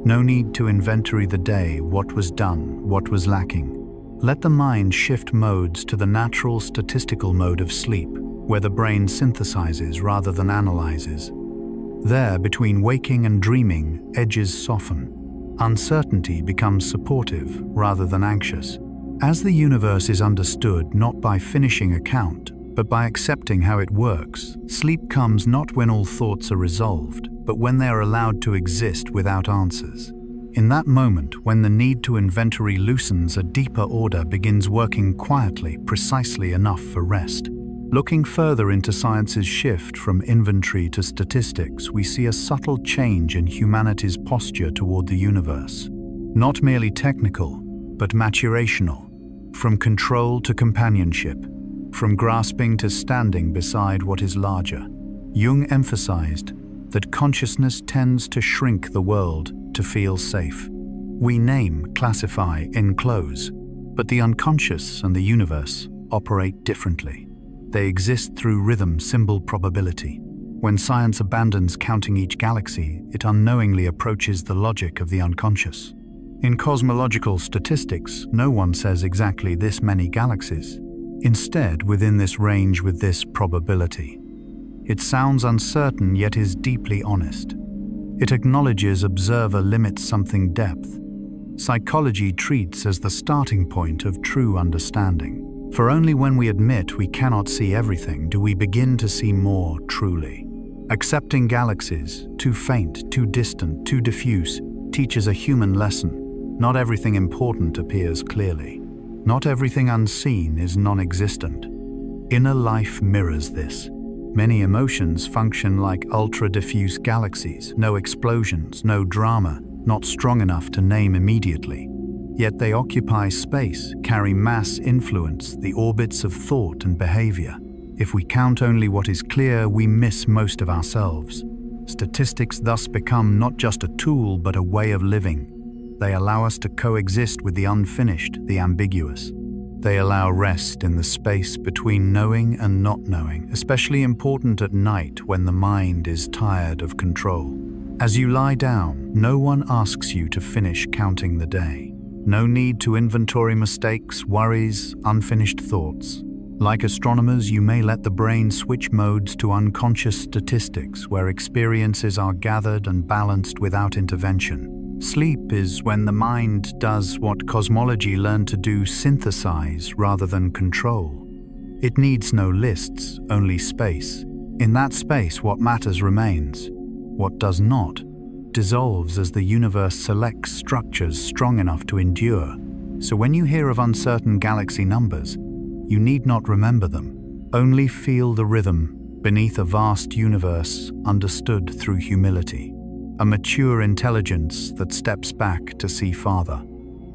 No need to inventory the day, what was done, what was lacking. Let the mind shift modes to the natural statistical mode of sleep, where the brain synthesizes rather than analyzes. There, between waking and dreaming, edges soften. Uncertainty becomes supportive rather than anxious. As the universe is understood not by finishing a count, but by accepting how it works, sleep comes not when all thoughts are resolved, but when they are allowed to exist without answers. In that moment, when the need to inventory loosens, a deeper order begins working quietly, precisely enough for rest. Looking further into science's shift from inventory to statistics, we see a subtle change in humanity's posture toward the universe. Not merely technical, but maturational. From control to companionship, from grasping to standing beside what is larger. Jung emphasized that consciousness tends to shrink the world to feel safe. We name, classify, enclose, but the unconscious and the universe operate differently. They exist through rhythm, symbol, probability. When science abandons counting each galaxy, it unknowingly approaches the logic of the unconscious. In cosmological statistics, no one says exactly this many galaxies. Instead, within this range with this probability. It sounds uncertain yet is deeply honest. It acknowledges observer limits something depth. Psychology treats as the starting point of true understanding. For only when we admit we cannot see everything do we begin to see more truly. Accepting galaxies, too faint, too distant, too diffuse, teaches a human lesson. Not everything important appears clearly. Not everything unseen is non-existent. Inner life mirrors this. Many emotions function like ultra-diffuse galaxies, no explosions, no drama, not strong enough to name immediately. Yet they occupy space, carry mass influence, the orbits of thought and behavior. If we count only what is clear, we miss most of ourselves. Statistics thus become not just a tool, but a way of living. They allow us to coexist with the unfinished, the ambiguous. They allow rest in the space between knowing and not knowing, especially important at night when the mind is tired of control. As you lie down, no one asks you to finish counting the day. No need to inventory mistakes, worries, unfinished thoughts. Like astronomers, you may let the brain switch modes to unconscious statistics where experiences are gathered and balanced without intervention. Sleep is when the mind does what cosmology learned to do: synthesize rather than control. It needs no lists, only space. In that space, what matters remains. What does not dissolves as the universe selects structures strong enough to endure. So when you hear of uncertain galaxy numbers, you need not remember them. Only feel the rhythm beneath a vast universe understood through humility. A mature intelligence that steps back to see farther,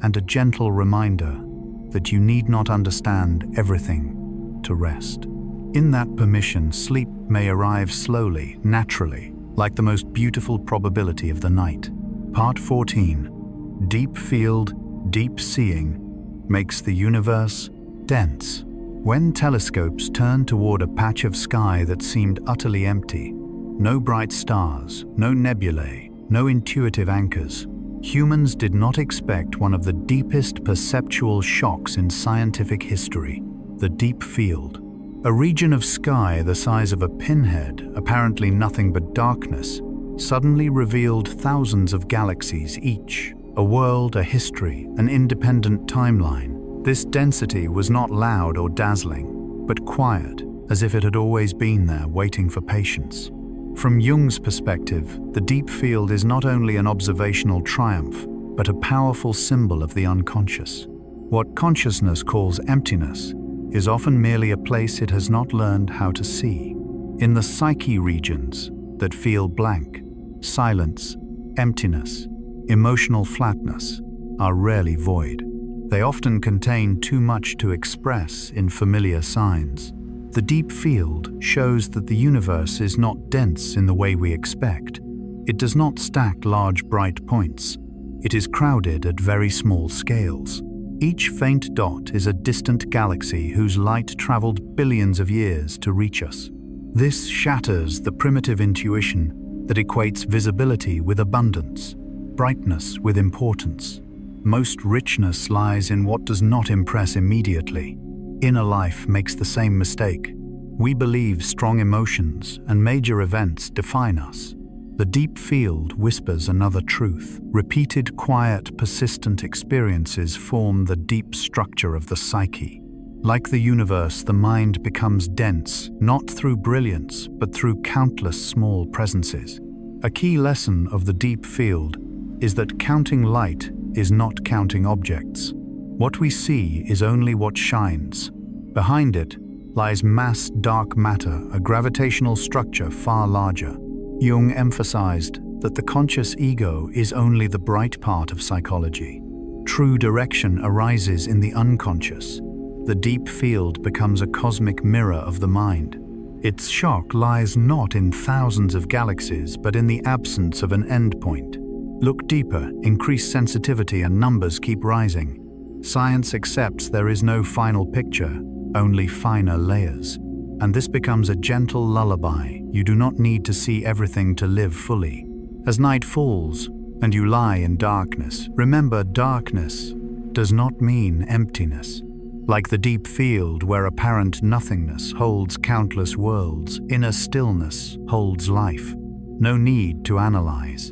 and a gentle reminder that you need not understand everything to rest. In that permission, sleep may arrive slowly, naturally, like the most beautiful probability of the night. Part 14. Deep field, deep seeing makes the universe dense. When telescopes turned toward a patch of sky that seemed utterly empty, no bright stars, no nebulae, no intuitive anchors, humans did not expect one of the deepest perceptual shocks in scientific history: the deep field. A region of sky the size of a pinhead, apparently nothing but darkness, suddenly revealed thousands of galaxies each, a world, a history, an independent timeline. This density was not loud or dazzling, but quiet, as if it had always been there, waiting for patience. From Jung's perspective, the deep field is not only an observational triumph, but a powerful symbol of the unconscious. What consciousness calls emptiness is often merely a place it has not learned how to see. In the psyche regions that feel blank, silence, emptiness, emotional flatness are rarely void. They often contain too much to express in familiar signs. The deep field shows that the universe is not dense in the way we expect. It does not stack large bright points. It is crowded at very small scales. Each faint dot is a distant galaxy whose light traveled billions of years to reach us. This shatters the primitive intuition that equates visibility with abundance, brightness with importance. Most richness lies in what does not impress immediately. Inner life makes the same mistake. We believe strong emotions and major events define us. The deep field whispers another truth. Repeated, quiet, persistent experiences form the deep structure of the psyche. Like the universe, the mind becomes dense, not through brilliance, but through countless small presences. A key lesson of the deep field is that counting light is not counting objects. What we see is only what shines. Behind it lies mass dark matter, a gravitational structure far larger. Jung emphasized that the conscious ego is only the bright part of psychology. True direction arises in the unconscious. The deep field becomes a cosmic mirror of the mind. Its shock lies not in thousands of galaxies, but in the absence of an endpoint. Look deeper, increase sensitivity, and numbers keep rising. Science accepts there is no final picture, only finer layers. And this becomes a gentle lullaby. You do not need to see everything to live fully. As night falls and you lie in darkness, remember, darkness does not mean emptiness. Like the deep field where apparent nothingness holds countless worlds, inner stillness holds life. No need to analyze.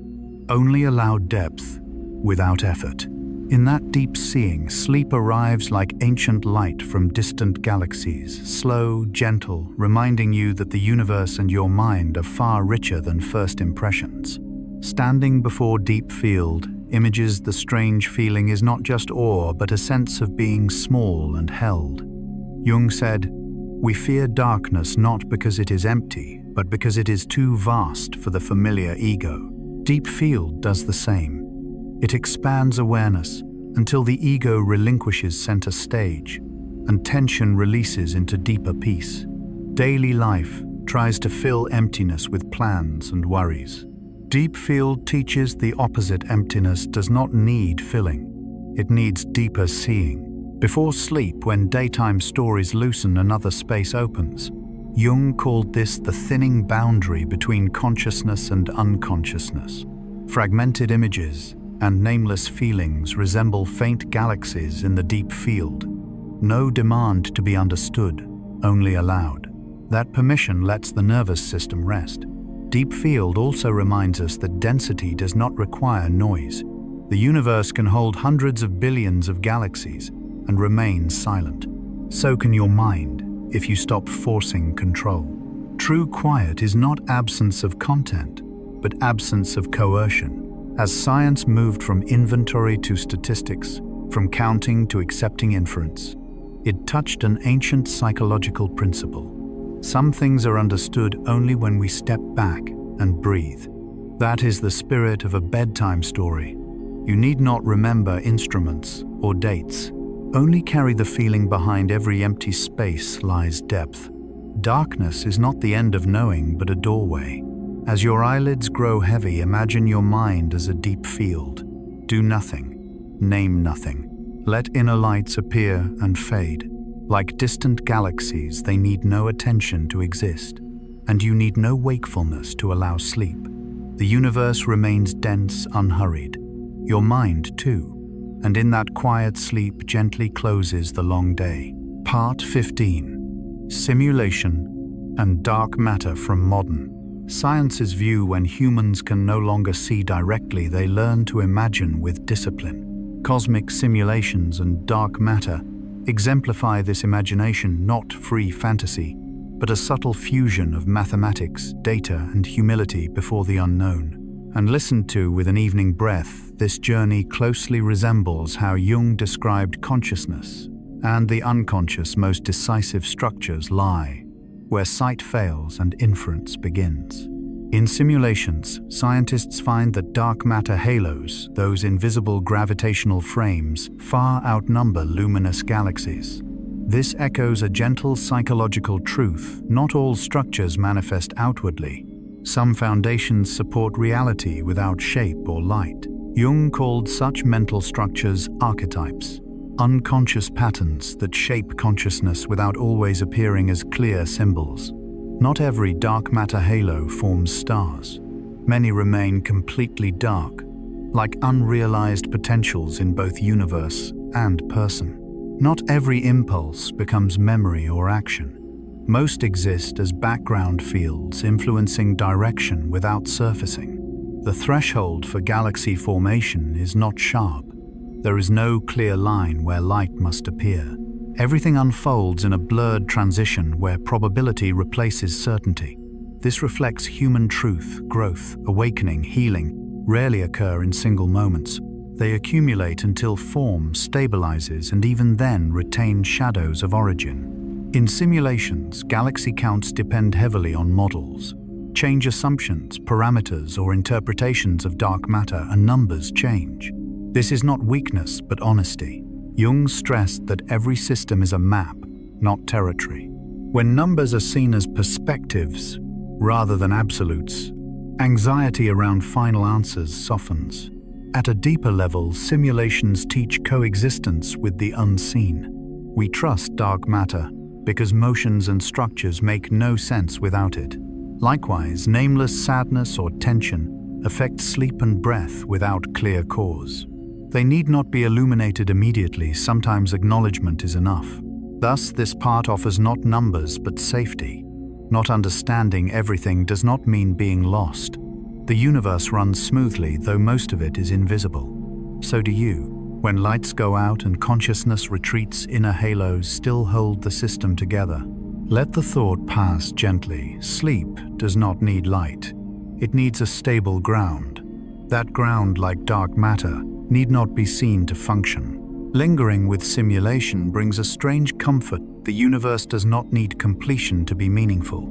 Only allow depth without effort. In that deep seeing, sleep arrives like ancient light from distant galaxies, slow, gentle, reminding you that the universe and your mind are far richer than first impressions. Standing before deep field images the strange feeling is not just awe, but a sense of being small and held. Jung said, "We fear darkness not because it is empty, but because it is too vast for the familiar ego." Deep field does the same. It expands awareness until the ego relinquishes center stage and tension releases into deeper peace. Daily life tries to fill emptiness with plans and worries. Deep field teaches the opposite. Emptiness does not need filling. It needs deeper seeing. Before sleep, when daytime stories loosen, another space opens. Jung called this the thinning boundary between consciousness and unconsciousness. Fragmented images and nameless feelings resemble faint galaxies in the deep field. No demand to be understood, only allowed. That permission lets the nervous system rest. Deep field also reminds us that density does not require noise. The universe can hold hundreds of billions of galaxies and remain silent. So can your mind if you stop forcing control. True quiet is not absence of content, but absence of coercion. As science moved from inventory to statistics, from counting to accepting inference, it touched an ancient psychological principle. Some things are understood only when we step back and breathe. That is the spirit of a bedtime story. You need not remember instruments or dates. Only carry the feeling behind every empty space lies depth. Darkness is not the end of knowing, but a doorway. As your eyelids grow heavy, imagine your mind as a deep field. Do nothing. Name nothing. Let inner lights appear and fade. Like distant galaxies, they need no attention to exist, and you need no wakefulness to allow sleep. The universe remains dense, unhurried. Your mind, too, and in that quiet sleep gently closes the long day. Part 15. Simulation and dark matter from modern. Science's view: when humans can no longer see directly, they learn to imagine with discipline. Cosmic simulations and dark matter exemplify this imagination, not free fantasy, but a subtle fusion of mathematics, data, and humility before the unknown. And listened to with an evening breath, this journey closely resembles how Jung described consciousness, and the unconscious most decisive structures lie, where sight fails and inference begins. In simulations, scientists find that dark matter halos, those invisible gravitational frames, far outnumber luminous galaxies. This echoes a gentle psychological truth: not all structures manifest outwardly. Some foundations support reality without shape or light. Jung called such mental structures archetypes, unconscious patterns that shape consciousness without always appearing as clear symbols. Not every dark matter halo forms stars. Many remain completely dark, like unrealized potentials in both universe and person. Not every impulse becomes memory or action. Most exist as background fields influencing direction without surfacing. The threshold for galaxy formation is not sharp. There is no clear line where light must appear. Everything unfolds in a blurred transition where probability replaces certainty. This reflects human truth. Growth, awakening, healing rarely occur in single moments. They accumulate until form stabilizes and even then retain shadows of origin. In simulations, galaxy counts depend heavily on models. Change assumptions, parameters, or interpretations of dark matter, and numbers change. This is not weakness, but honesty. Jung stressed that every system is a map, not territory. When numbers are seen as perspectives rather than absolutes, anxiety around final answers softens. At a deeper level, simulations teach coexistence with the unseen. We trust dark matter because motions and structures make no sense without it. Likewise, nameless sadness or tension affect sleep and breath without clear cause. They need not be illuminated immediately, sometimes acknowledgement is enough. Thus, this part offers not numbers but safety. Not understanding everything does not mean being lost. The universe runs smoothly, though most of it is invisible. So do you. When lights go out and consciousness retreats, inner halos still hold the system together. Let the thought pass gently. Sleep does not need light. It needs a stable ground. That ground, like dark matter, need not be seen to function. Lingering with simulation brings a strange comfort. The universe does not need completion to be meaningful.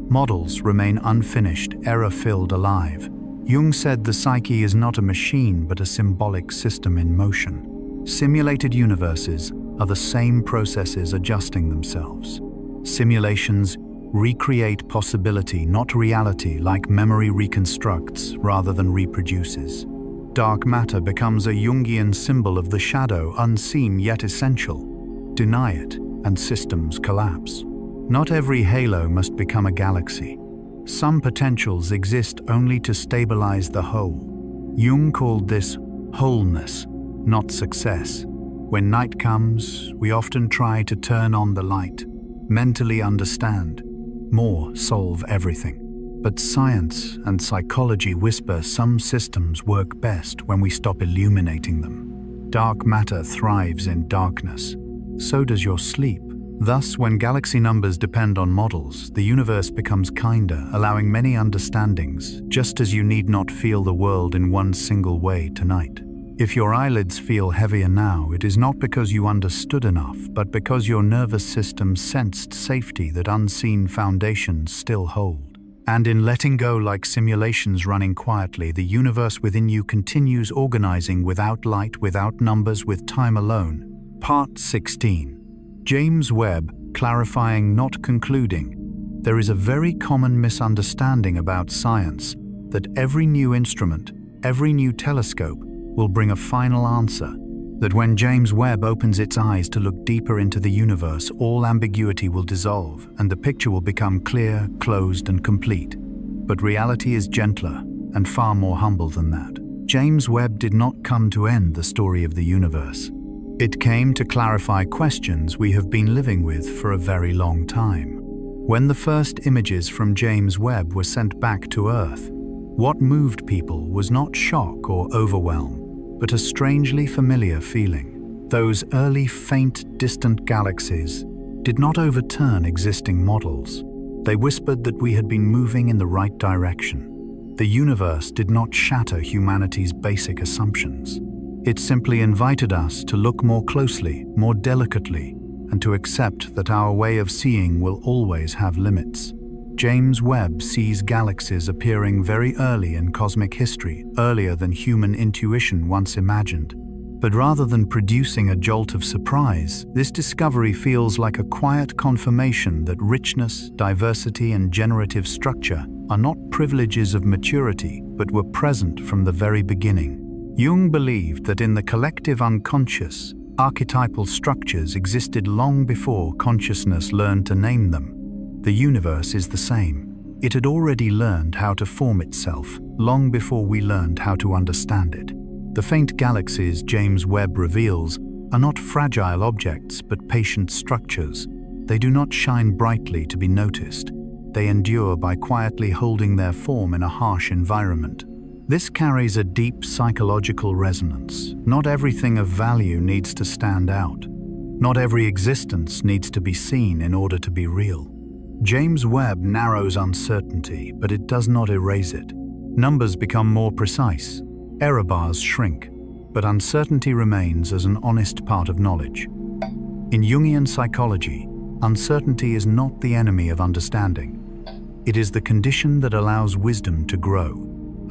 Models remain unfinished, error-filled, alive. Jung said the psyche is not a machine but a symbolic system in motion. Simulated universes are the same processes adjusting themselves. Simulations recreate possibility, not reality, like memory reconstructs rather than reproduces. Dark matter becomes a Jungian symbol of the shadow, unseen yet essential. Deny it, and systems collapse. Not every halo must become a galaxy. Some potentials exist only to stabilize the whole. Jung called this wholeness, not success. When night comes, we often try to turn on the light, mentally understand, more solve everything. But science and psychology whisper some systems work best when we stop illuminating them. Dark matter thrives in darkness. So does your sleep. Thus, when galaxy numbers depend on models, the universe becomes kinder, allowing many understandings, just as you need not feel the world in one single way tonight. If your eyelids feel heavier now, it is not because you understood enough, but because your nervous system sensed safety that unseen foundations still hold. And in letting go, like simulations running quietly, the universe within you continues organizing without light, without numbers, with time alone. Part 16. James Webb, clarifying, not concluding. There is a very common misunderstanding about science, that every new instrument, every new telescope, will bring a final answer. That when James Webb opens its eyes to look deeper into the universe, all ambiguity will dissolve and the picture will become clear, closed, and complete. But reality is gentler and far more humble than that. James Webb did not come to end the story of the universe. It came to clarify questions we have been living with for a very long time. When the first images from James Webb were sent back to Earth, what moved people was not shock or overwhelm, but a strangely familiar feeling. Those early, faint, distant galaxies did not overturn existing models. They whispered that we had been moving in the right direction. The universe did not shatter humanity's basic assumptions. It simply invited us to look more closely, more delicately, and to accept that our way of seeing will always have limits. James Webb sees galaxies appearing very early in cosmic history, earlier than human intuition once imagined. But rather than producing a jolt of surprise, this discovery feels like a quiet confirmation that richness, diversity, and generative structure are not privileges of maturity, but were present from the very beginning. Jung believed that in the collective unconscious, archetypal structures existed long before consciousness learned to name them. The universe is the same. It had already learned how to form itself, long before we learned how to understand it. The faint galaxies James Webb reveals are not fragile objects but patient structures. They do not shine brightly to be noticed. They endure by quietly holding their form in a harsh environment. This carries a deep psychological resonance. Not everything of value needs to stand out. Not every existence needs to be seen in order to be real. James Webb narrows uncertainty, but it does not erase it. Numbers become more precise. Error bars shrink, but uncertainty remains as an honest part of knowledge. In Jungian psychology, uncertainty is not the enemy of understanding. It is the condition that allows wisdom to grow.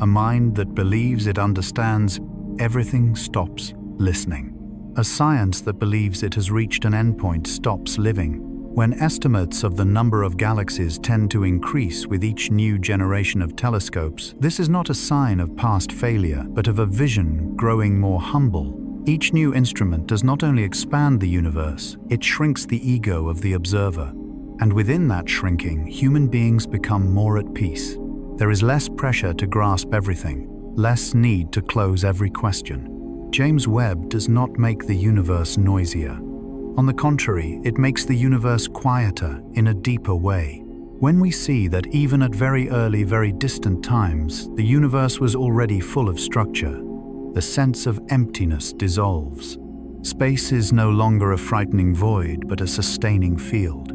A mind that believes it understands everything stops listening. A science that believes it has reached an endpoint stops living. When estimates of the number of galaxies tend to increase with each new generation of telescopes, this is not a sign of past failure, but of a vision growing more humble. Each new instrument does not only expand the universe, it shrinks the ego of the observer. And within that shrinking, human beings become more at peace. There is less pressure to grasp everything, less need to close every question. James Webb does not make the universe noisier. On the contrary, it makes the universe quieter in a deeper way. When we see that even at very early, very distant times, the universe was already full of structure, the sense of emptiness dissolves. Space is no longer a frightening void, but a sustaining field.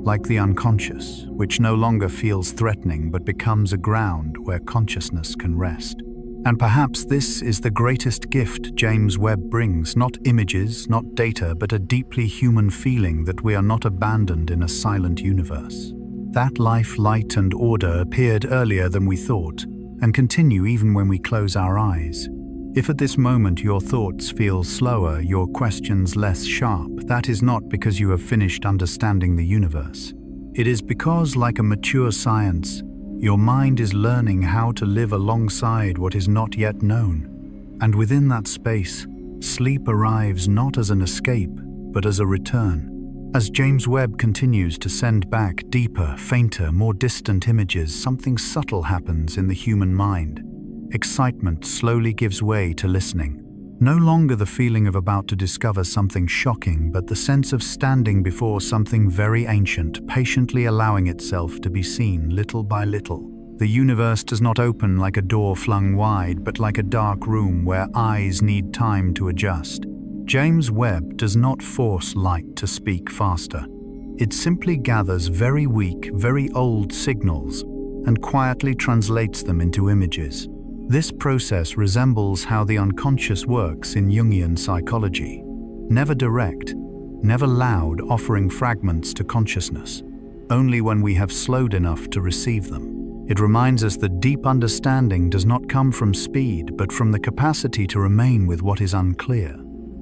Like the unconscious, which no longer feels threatening but becomes a ground where consciousness can rest. And perhaps this is the greatest gift James Webb brings, not images, not data, but a deeply human feeling that we are not abandoned in a silent universe. That life, light, and order appeared earlier than we thought, and continue even when we close our eyes. If at this moment your thoughts feel slower, your questions less sharp, that is not because you have finished understanding the universe. It is because, like a mature science, your mind is learning how to live alongside what is not yet known. And within that space, sleep arrives not as an escape, but as a return. As James Webb continues to send back deeper, fainter, more distant images, something subtle happens in the human mind. Excitement slowly gives way to listening. No longer the feeling of about to discover something shocking, but the sense of standing before something very ancient, patiently allowing itself to be seen little by little. The universe does not open like a door flung wide, but like a dark room where eyes need time to adjust. James Webb does not force light to speak faster. It simply gathers very weak, very old signals and quietly translates them into images. This process resembles how the unconscious works in Jungian psychology. Never direct, never loud, offering fragments to consciousness, only when we have slowed enough to receive them. It reminds us that deep understanding does not come from speed, but from the capacity to remain with what is unclear.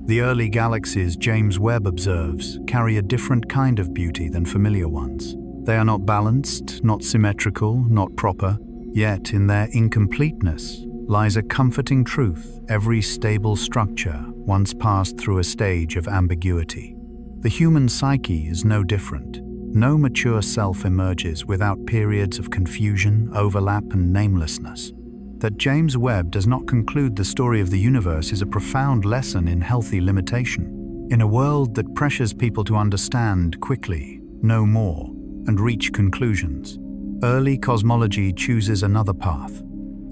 The early galaxies James Webb observes carry a different kind of beauty than familiar ones. They are not balanced, not symmetrical, not proper. Yet in their incompleteness lies a comforting truth. Every stable structure once passed through a stage of ambiguity. The human psyche is no different. No mature self emerges without periods of confusion, overlap, and namelessness. That James Webb does not conclude the story of the universe is a profound lesson in healthy limitation. In a world that pressures people to understand quickly, know more, and reach conclusions, early cosmology chooses another path: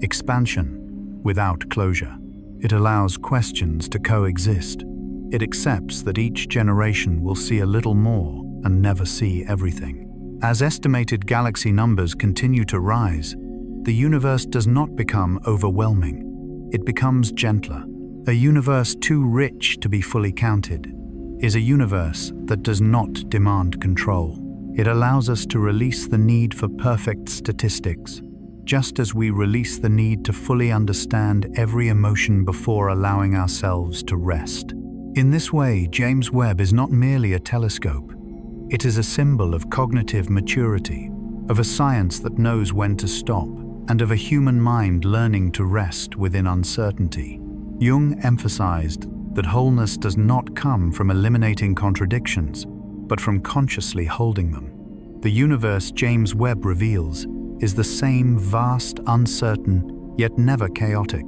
expansion without closure. It allows questions to coexist. It accepts that each generation will see a little more and never see everything. As estimated galaxy numbers continue to rise, the universe does not become overwhelming. It becomes gentler. A universe too rich to be fully counted is a universe that does not demand control. It allows us to release the need for perfect statistics, just as we release the need to fully understand every emotion before allowing ourselves to rest. In this way, James Webb is not merely a telescope. It is a symbol of cognitive maturity, of a science that knows when to stop, and of a human mind learning to rest within uncertainty. Jung emphasized that wholeness does not come from eliminating contradictions, but from consciously holding them. The universe James Webb reveals is the same vast, uncertain, yet never chaotic.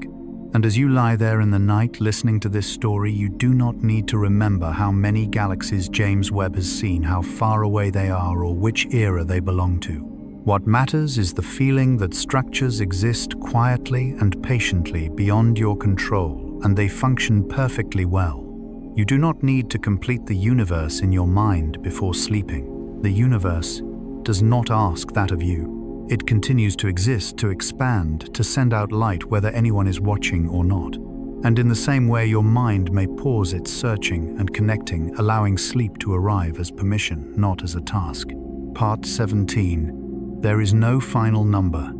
And as you lie there in the night listening to this story, you do not need to remember how many galaxies James Webb has seen, how far away they are, or which era they belong to. What matters is the feeling that structures exist quietly and patiently beyond your control, and they function perfectly well. You do not need to complete the universe in your mind before sleeping. The universe does not ask that of you. It continues to exist, to expand, to send out light whether anyone is watching or not. And in the same way, your mind may pause its searching and connecting, allowing sleep to arrive as permission, not as a task. Part 17. There is no final number.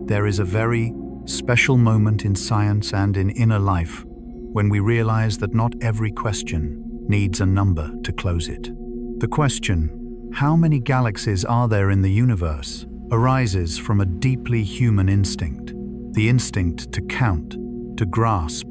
There is a very special moment in science and in inner life when we realize that not every question needs a number to close it. The question, how many galaxies are there in the universe, arises from a deeply human instinct, the instinct to count, to grasp,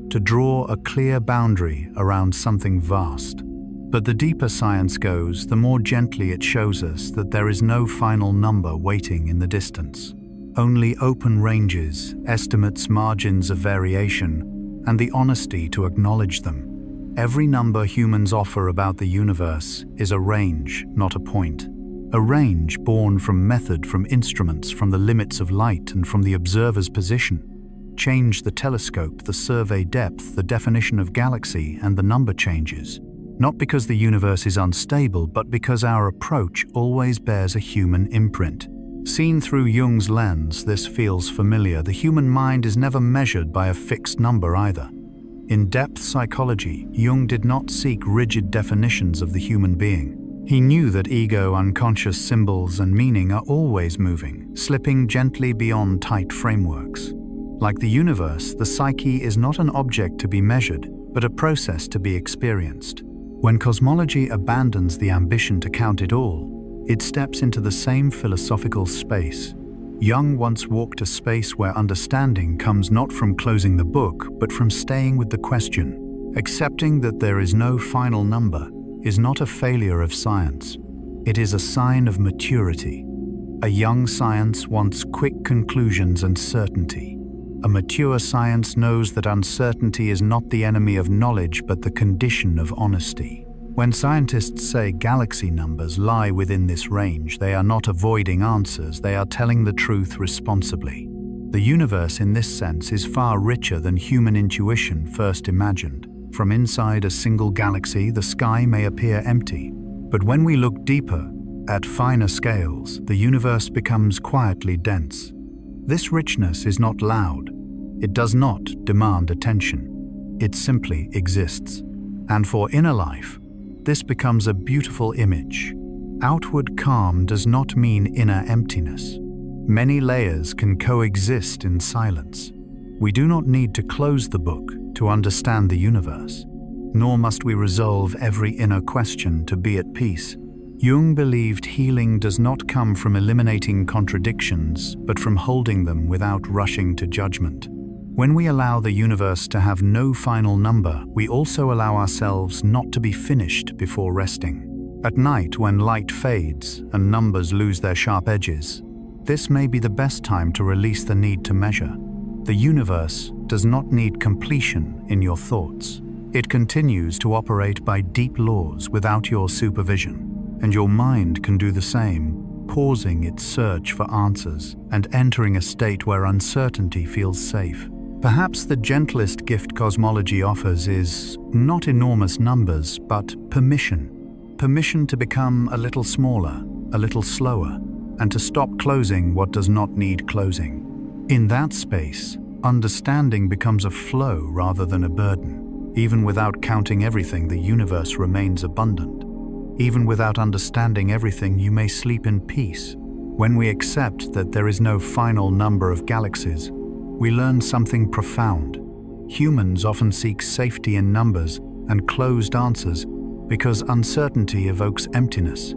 to draw a clear boundary around something vast. But the deeper science goes, the more gently it shows us that there is no final number waiting in the distance. Only open ranges, estimates, margins of variation, and the honesty to acknowledge them. Every number humans offer about the universe is a range, not a point. A range born from method, from instruments, from the limits of light and from the observer's position. Change the telescope, the survey depth, the definition of galaxy, and the number changes. Not because the universe is unstable, but because our approach always bears a human imprint. Seen through Jung's lens, this feels familiar. The human mind is never measured by a fixed number either. In depth psychology, Jung did not seek rigid definitions of the human being. He knew that ego, unconscious symbols, and meaning are always moving, slipping gently beyond tight frameworks. Like the universe, the psyche is not an object to be measured, but a process to be experienced. When cosmology abandons the ambition to count it all, it steps into the same philosophical space. Jung once walked a space where understanding comes not from closing the book, but from staying with the question. Accepting that there is no final number is not a failure of science. It is a sign of maturity. A young science wants quick conclusions and certainty. A mature science knows that uncertainty is not the enemy of knowledge, but the condition of honesty. When scientists say galaxy numbers lie within this range, they are not avoiding answers, they are telling the truth responsibly. The universe in this sense is far richer than human intuition first imagined. From inside a single galaxy, the sky may appear empty. But when we look deeper, at finer scales, the universe becomes quietly dense. This richness is not loud. It does not demand attention. It simply exists. And for inner life, this becomes a beautiful image. Outward calm does not mean inner emptiness. Many layers can coexist in silence. We do not need to close the book to understand the universe, nor must we resolve every inner question to be at peace. Jung believed healing does not come from eliminating contradictions, but from holding them without rushing to judgment. When we allow the universe to have no final number, we also allow ourselves not to be finished before resting. At night, when light fades and numbers lose their sharp edges, this may be the best time to release the need to measure. The universe does not need completion in your thoughts. It continues to operate by deep laws without your supervision, and your mind can do the same, pausing its search for answers and entering a state where uncertainty feels safe. Perhaps the gentlest gift cosmology offers is not enormous numbers, but permission. Permission to become a little smaller, a little slower, and to stop closing what does not need closing. In that space, understanding becomes a flow rather than a burden. Even without counting everything, the universe remains abundant. Even without understanding everything, you may sleep in peace. When we accept that there is no final number of galaxies, we learn something profound. Humans often seek safety in numbers and closed answers because uncertainty evokes emptiness.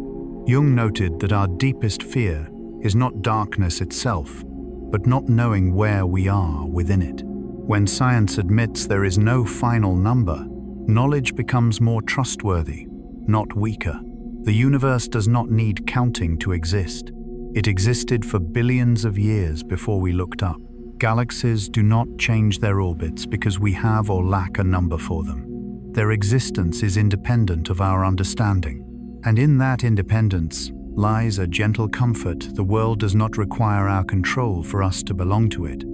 Jung noted that our deepest fear is not darkness itself, but not knowing where we are within it. When science admits there is no final number, knowledge becomes more trustworthy, not weaker. The universe does not need counting to exist. It existed for billions of years before we looked up. Galaxies do not change their orbits because we have or lack a number for them. Their existence is independent of our understanding, and in that independence lies a gentle comfort. The world does not require our control for us to belong to it.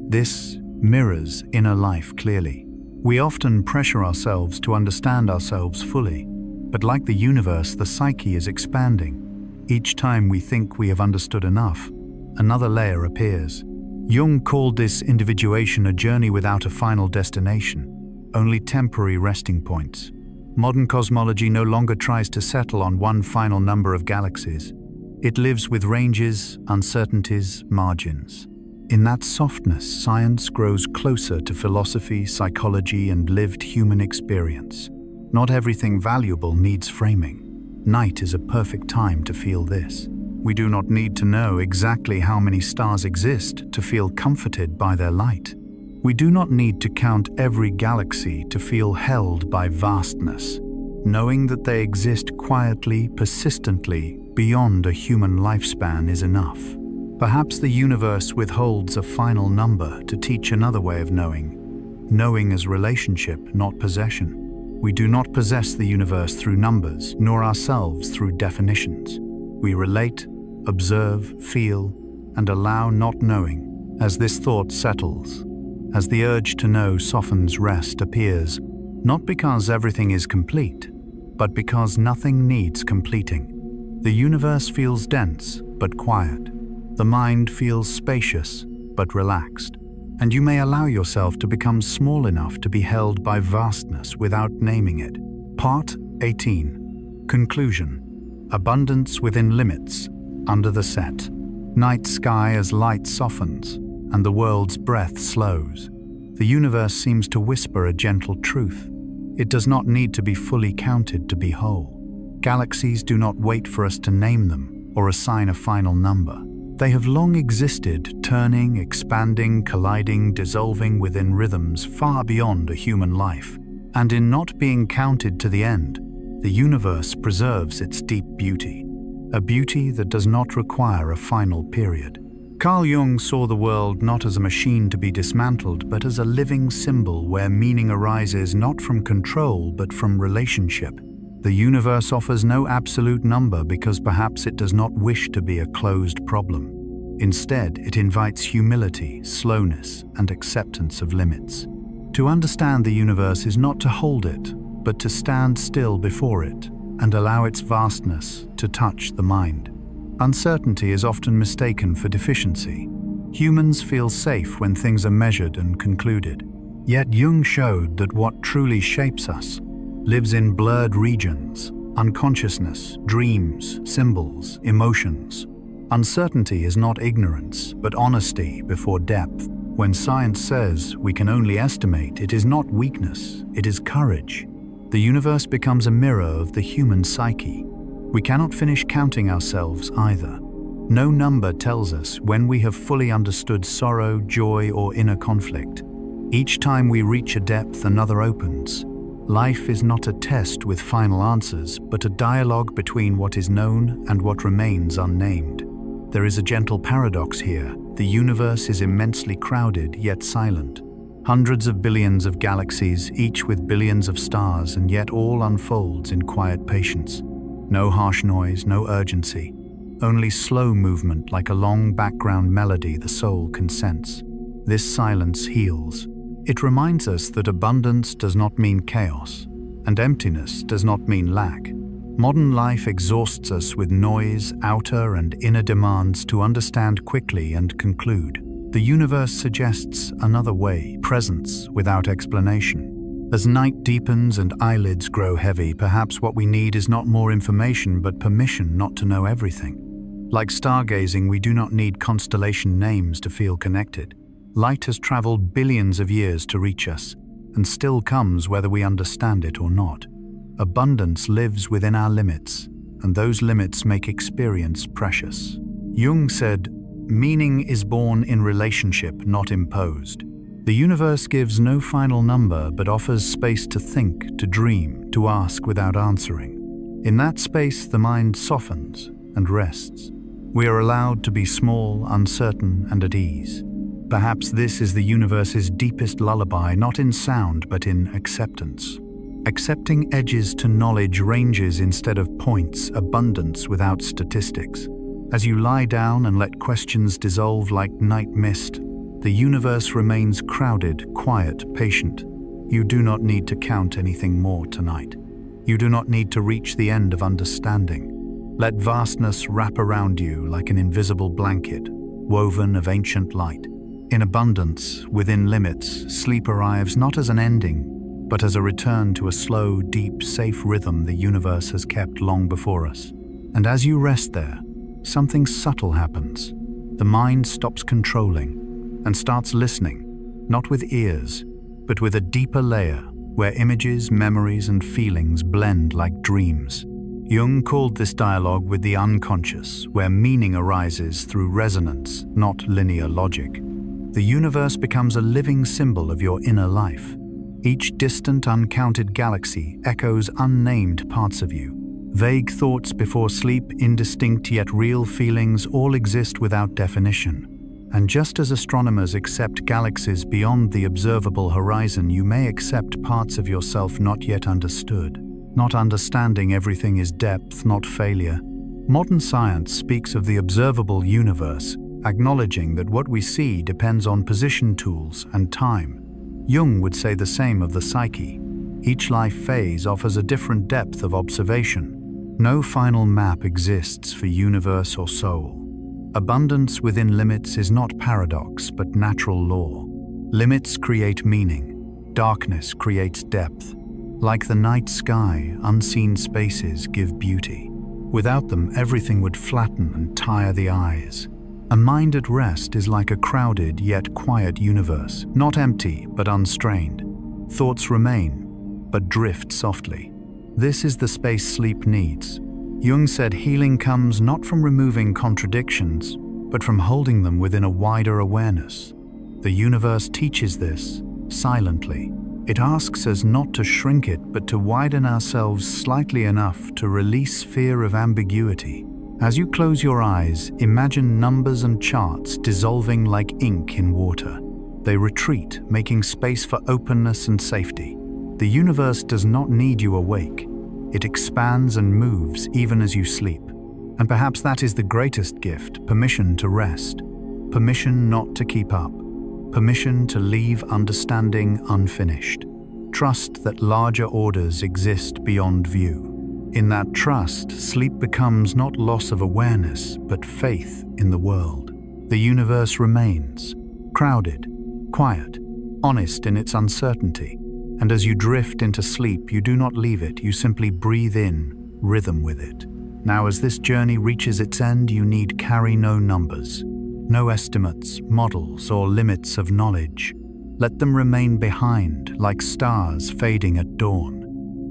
This mirrors inner life clearly. We often pressure ourselves to understand ourselves fully, but like the universe, the psyche is expanding. Each time we think we have understood enough, another layer appears. Jung called this individuation a journey without a final destination, only temporary resting points. Modern cosmology no longer tries to settle on one final number of galaxies. It lives with ranges, uncertainties, margins. In that softness, science grows closer to philosophy, psychology, and lived human experience. Not everything valuable needs framing. Night is a perfect time to feel this. We do not need to know exactly how many stars exist to feel comforted by their light. We do not need to count every galaxy to feel held by vastness. Knowing that they exist quietly, persistently, beyond a human lifespan is enough. Perhaps the universe withholds a final number to teach another way of knowing. Knowing as relationship, not possession. We do not possess the universe through numbers, nor ourselves through definitions. We relate, observe, feel, and allow not knowing. As this thought settles, as the urge to know softens, rest appears, not because everything is complete, but because nothing needs completing. The universe feels dense, but quiet. The mind feels spacious, but relaxed. And you may allow yourself to become small enough to be held by vastness without naming it. Part 18. Conclusion. Abundance within limits, under the set. Night sky as light softens, and the world's breath slows. The universe seems to whisper a gentle truth. It does not need to be fully counted to be whole. Galaxies do not wait for us to name them or assign a final number. They have long existed, turning, expanding, colliding, dissolving within rhythms far beyond a human life. And in not being counted to the end, the universe preserves its deep beauty, a beauty that does not require a final period. Carl Jung saw the world not as a machine to be dismantled, but as a living symbol where meaning arises not from control but from relationship. The universe offers no absolute number because perhaps it does not wish to be a closed problem. Instead, it invites humility, slowness, and acceptance of limits. To understand the universe is not to hold it, but to stand still before it and allow its vastness to touch the mind. Uncertainty is often mistaken for deficiency. Humans feel safe when things are measured and concluded. Yet Jung showed that what truly shapes us lives in blurred regions, unconsciousness, dreams, symbols, emotions. Uncertainty is not ignorance, but honesty before depth. When science says we can only estimate, it is not weakness, it is courage. The universe becomes a mirror of the human psyche. We cannot finish counting ourselves either. No number tells us when we have fully understood sorrow, joy, or inner conflict. Each time we reach a depth, another opens. Life is not a test with final answers, but a dialogue between what is known and what remains unnamed. There is a gentle paradox here. The universe is immensely crowded, yet silent. Hundreds of billions of galaxies, each with billions of stars, and yet all unfolds in quiet patience. No harsh noise, no urgency. Only slow movement like a long background melody the soul can sense. This silence heals. It reminds us that abundance does not mean chaos, and emptiness does not mean lack. Modern life exhausts us with noise, outer and inner demands to understand quickly and conclude. The universe suggests another way, presence without explanation. As night deepens and eyelids grow heavy, perhaps what we need is not more information but permission not to know everything. Like stargazing, we do not need constellation names to feel connected. Light has traveled billions of years to reach us, and still comes whether we understand it or not. Abundance lives within our limits, and those limits make experience precious. Jung said, "Meaning is born in relationship, not imposed." The universe gives no final number but offers space to think, to dream, to ask without answering. In that space, the mind softens and rests. We are allowed to be small, uncertain, and at ease. Perhaps this is the universe's deepest lullaby, not in sound, but in acceptance. Accepting edges to knowledge, ranges instead of points, abundance without statistics. As you lie down and let questions dissolve like night mist, the universe remains crowded, quiet, patient. You do not need to count anything more tonight. You do not need to reach the end of understanding. Let vastness wrap around you like an invisible blanket, woven of ancient light. In abundance, within limits, sleep arrives not as an ending, but as a return to a slow, deep, safe rhythm the universe has kept long before us. And as you rest there, something subtle happens. The mind stops controlling and starts listening, not with ears, but with a deeper layer where images, memories, and feelings blend like dreams. Jung called this dialogue with the unconscious, where meaning arises through resonance, not linear logic. The universe becomes a living symbol of your inner life. Each distant, uncounted galaxy echoes unnamed parts of you. Vague thoughts before sleep, indistinct yet real feelings, all exist without definition. And just as astronomers accept galaxies beyond the observable horizon, you may accept parts of yourself not yet understood. Not understanding everything is depth, not failure. Modern science speaks of the observable universe, acknowledging that what we see depends on position tools and time. Jung would say the same of the psyche. Each life phase offers a different depth of observation. No final map exists for universe or soul. Abundance within limits is not paradox, but natural law. Limits create meaning. Darkness creates depth. Like the night sky, unseen spaces give beauty. Without them, everything would flatten and tire the eyes. A mind at rest is like a crowded yet quiet universe, not empty but unstrained. Thoughts remain, but drift softly. This is the space sleep needs. Jung said healing comes not from removing contradictions, but from holding them within a wider awareness. The universe teaches this, silently. It asks us not to shrink it, but to widen ourselves slightly enough to release fear of ambiguity. As you close your eyes, imagine numbers and charts dissolving like ink in water. They retreat, making space for openness and safety. The universe does not need you awake. It expands and moves even as you sleep. And perhaps that is the greatest gift, permission to rest. Permission not to keep up. Permission to leave understanding unfinished. Trust that larger orders exist beyond view. In that trust, sleep becomes not loss of awareness, but faith in the world. The universe remains, crowded, quiet, honest in its uncertainty. And as you drift into sleep, you do not leave it, you simply breathe in rhythm with it. Now, as this journey reaches its end, you need carry no numbers, no estimates, models, or limits of knowledge. Let them remain behind, like stars fading at dawn.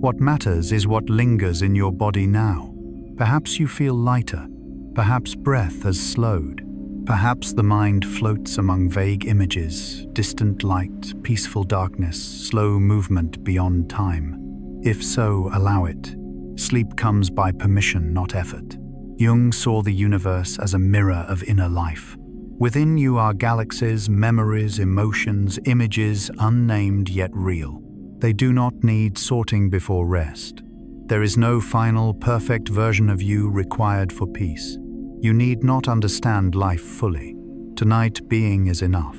What matters is what lingers in your body now. Perhaps you feel lighter, perhaps breath has slowed. Perhaps the mind floats among vague images, distant light, peaceful darkness, slow movement beyond time. If so, allow it. Sleep comes by permission, not effort. Jung saw the universe as a mirror of inner life. Within you are galaxies, memories, emotions, images, unnamed yet real. They do not need sorting before rest. There is no final, perfect version of you required for peace. You need not understand life fully. Tonight, being is enough.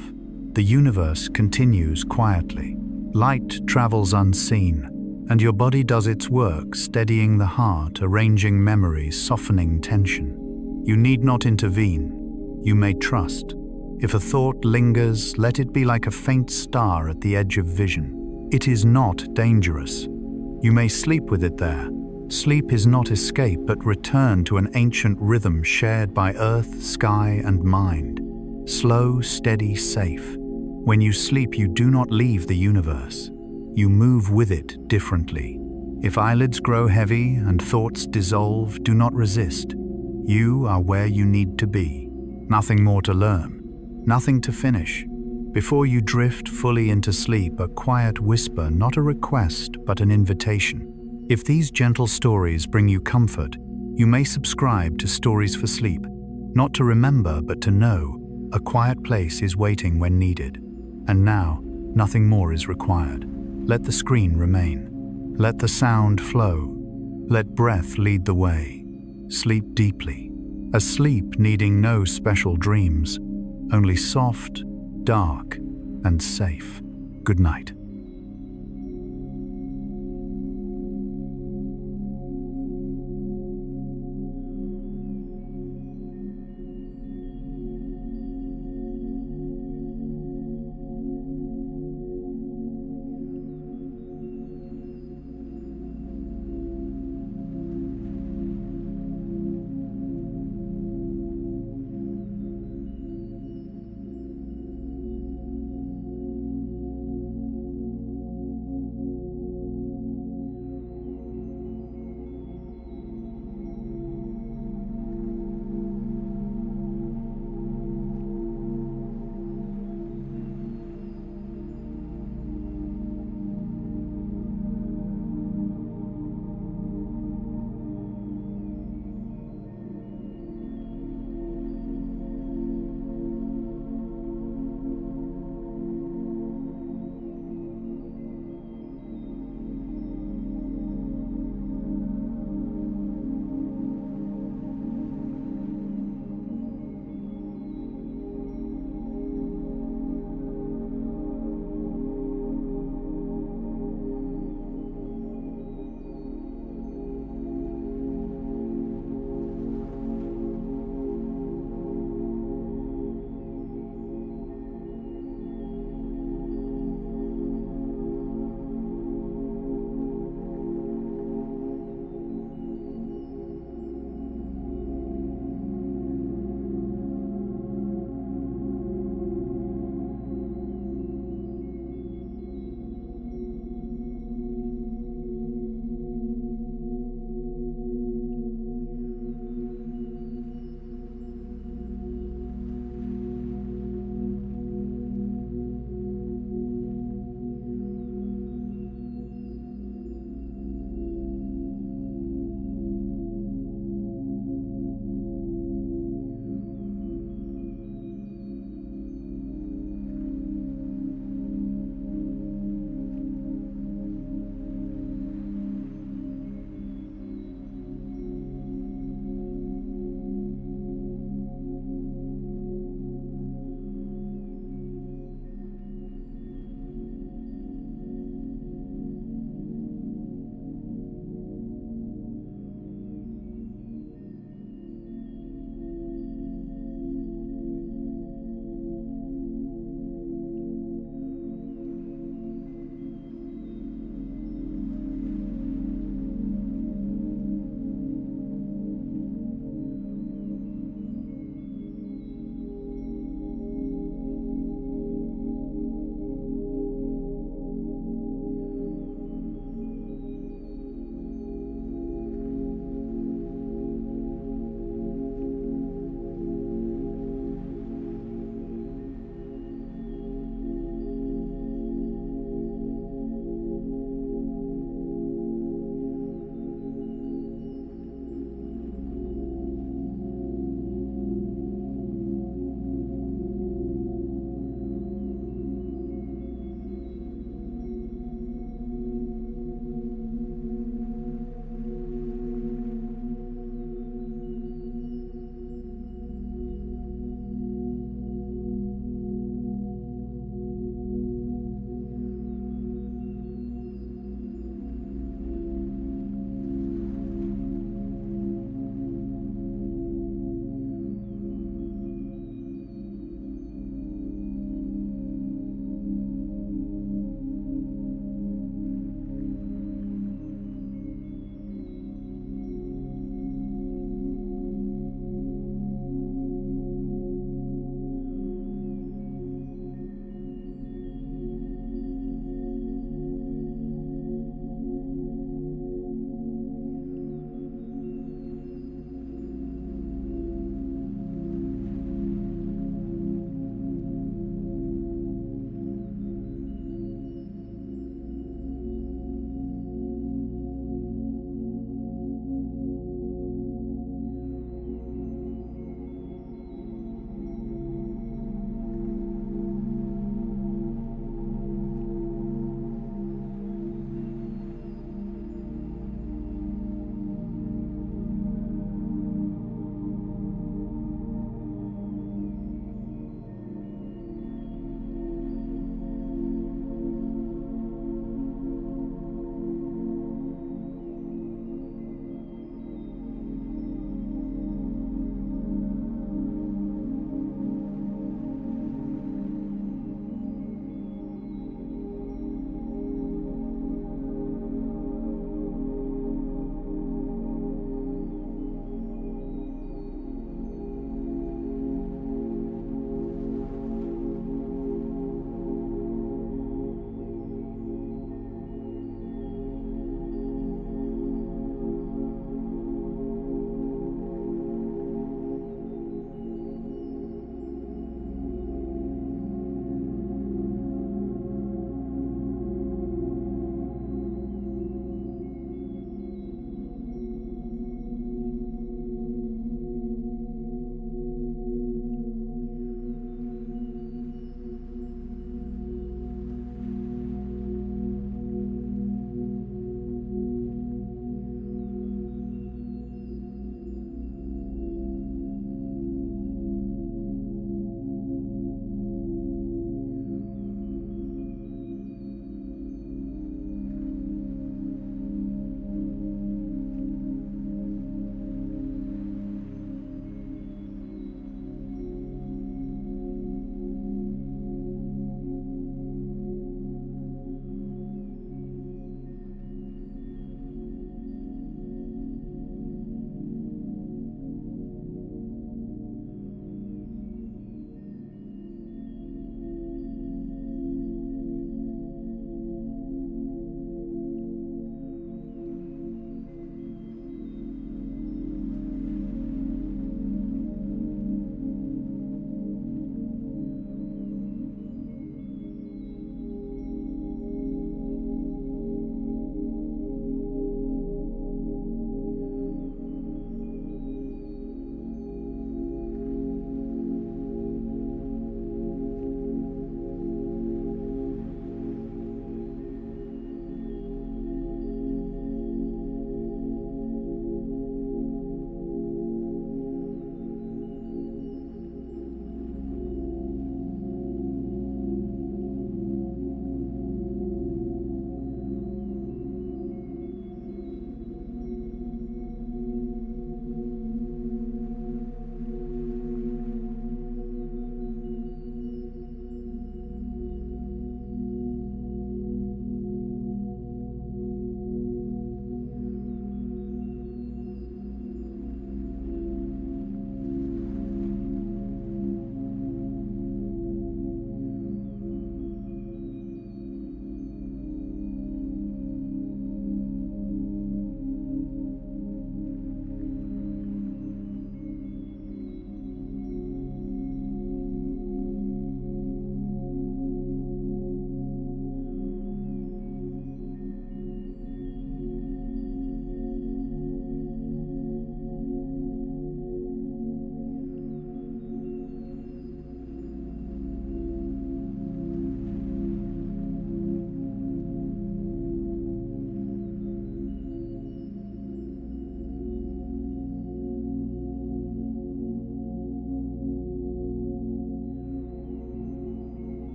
The universe continues quietly. Light travels unseen, and your body does its work, steadying the heart, arranging memories, softening tension. You need not intervene. You may trust. If a thought lingers, let it be like a faint star at the edge of vision. It is not dangerous. You may sleep with it there. Sleep is not escape, but return to an ancient rhythm shared by earth, sky, and mind. Slow, steady, safe. When you sleep, you do not leave the universe. You move with it differently. If eyelids grow heavy and thoughts dissolve, do not resist. You are where you need to be. Nothing more to learn. Nothing to finish. Before you drift fully into sleep, a quiet whisper, not a request, but an invitation. If these gentle stories bring you comfort, you may subscribe to Stories for Sleep, not to remember but to know. A quiet place is waiting when needed. And now, nothing more is required. Let the screen remain. Let the sound flow. Let breath lead the way. Sleep deeply. A sleep needing no special dreams, only soft, dark, and safe. Good night.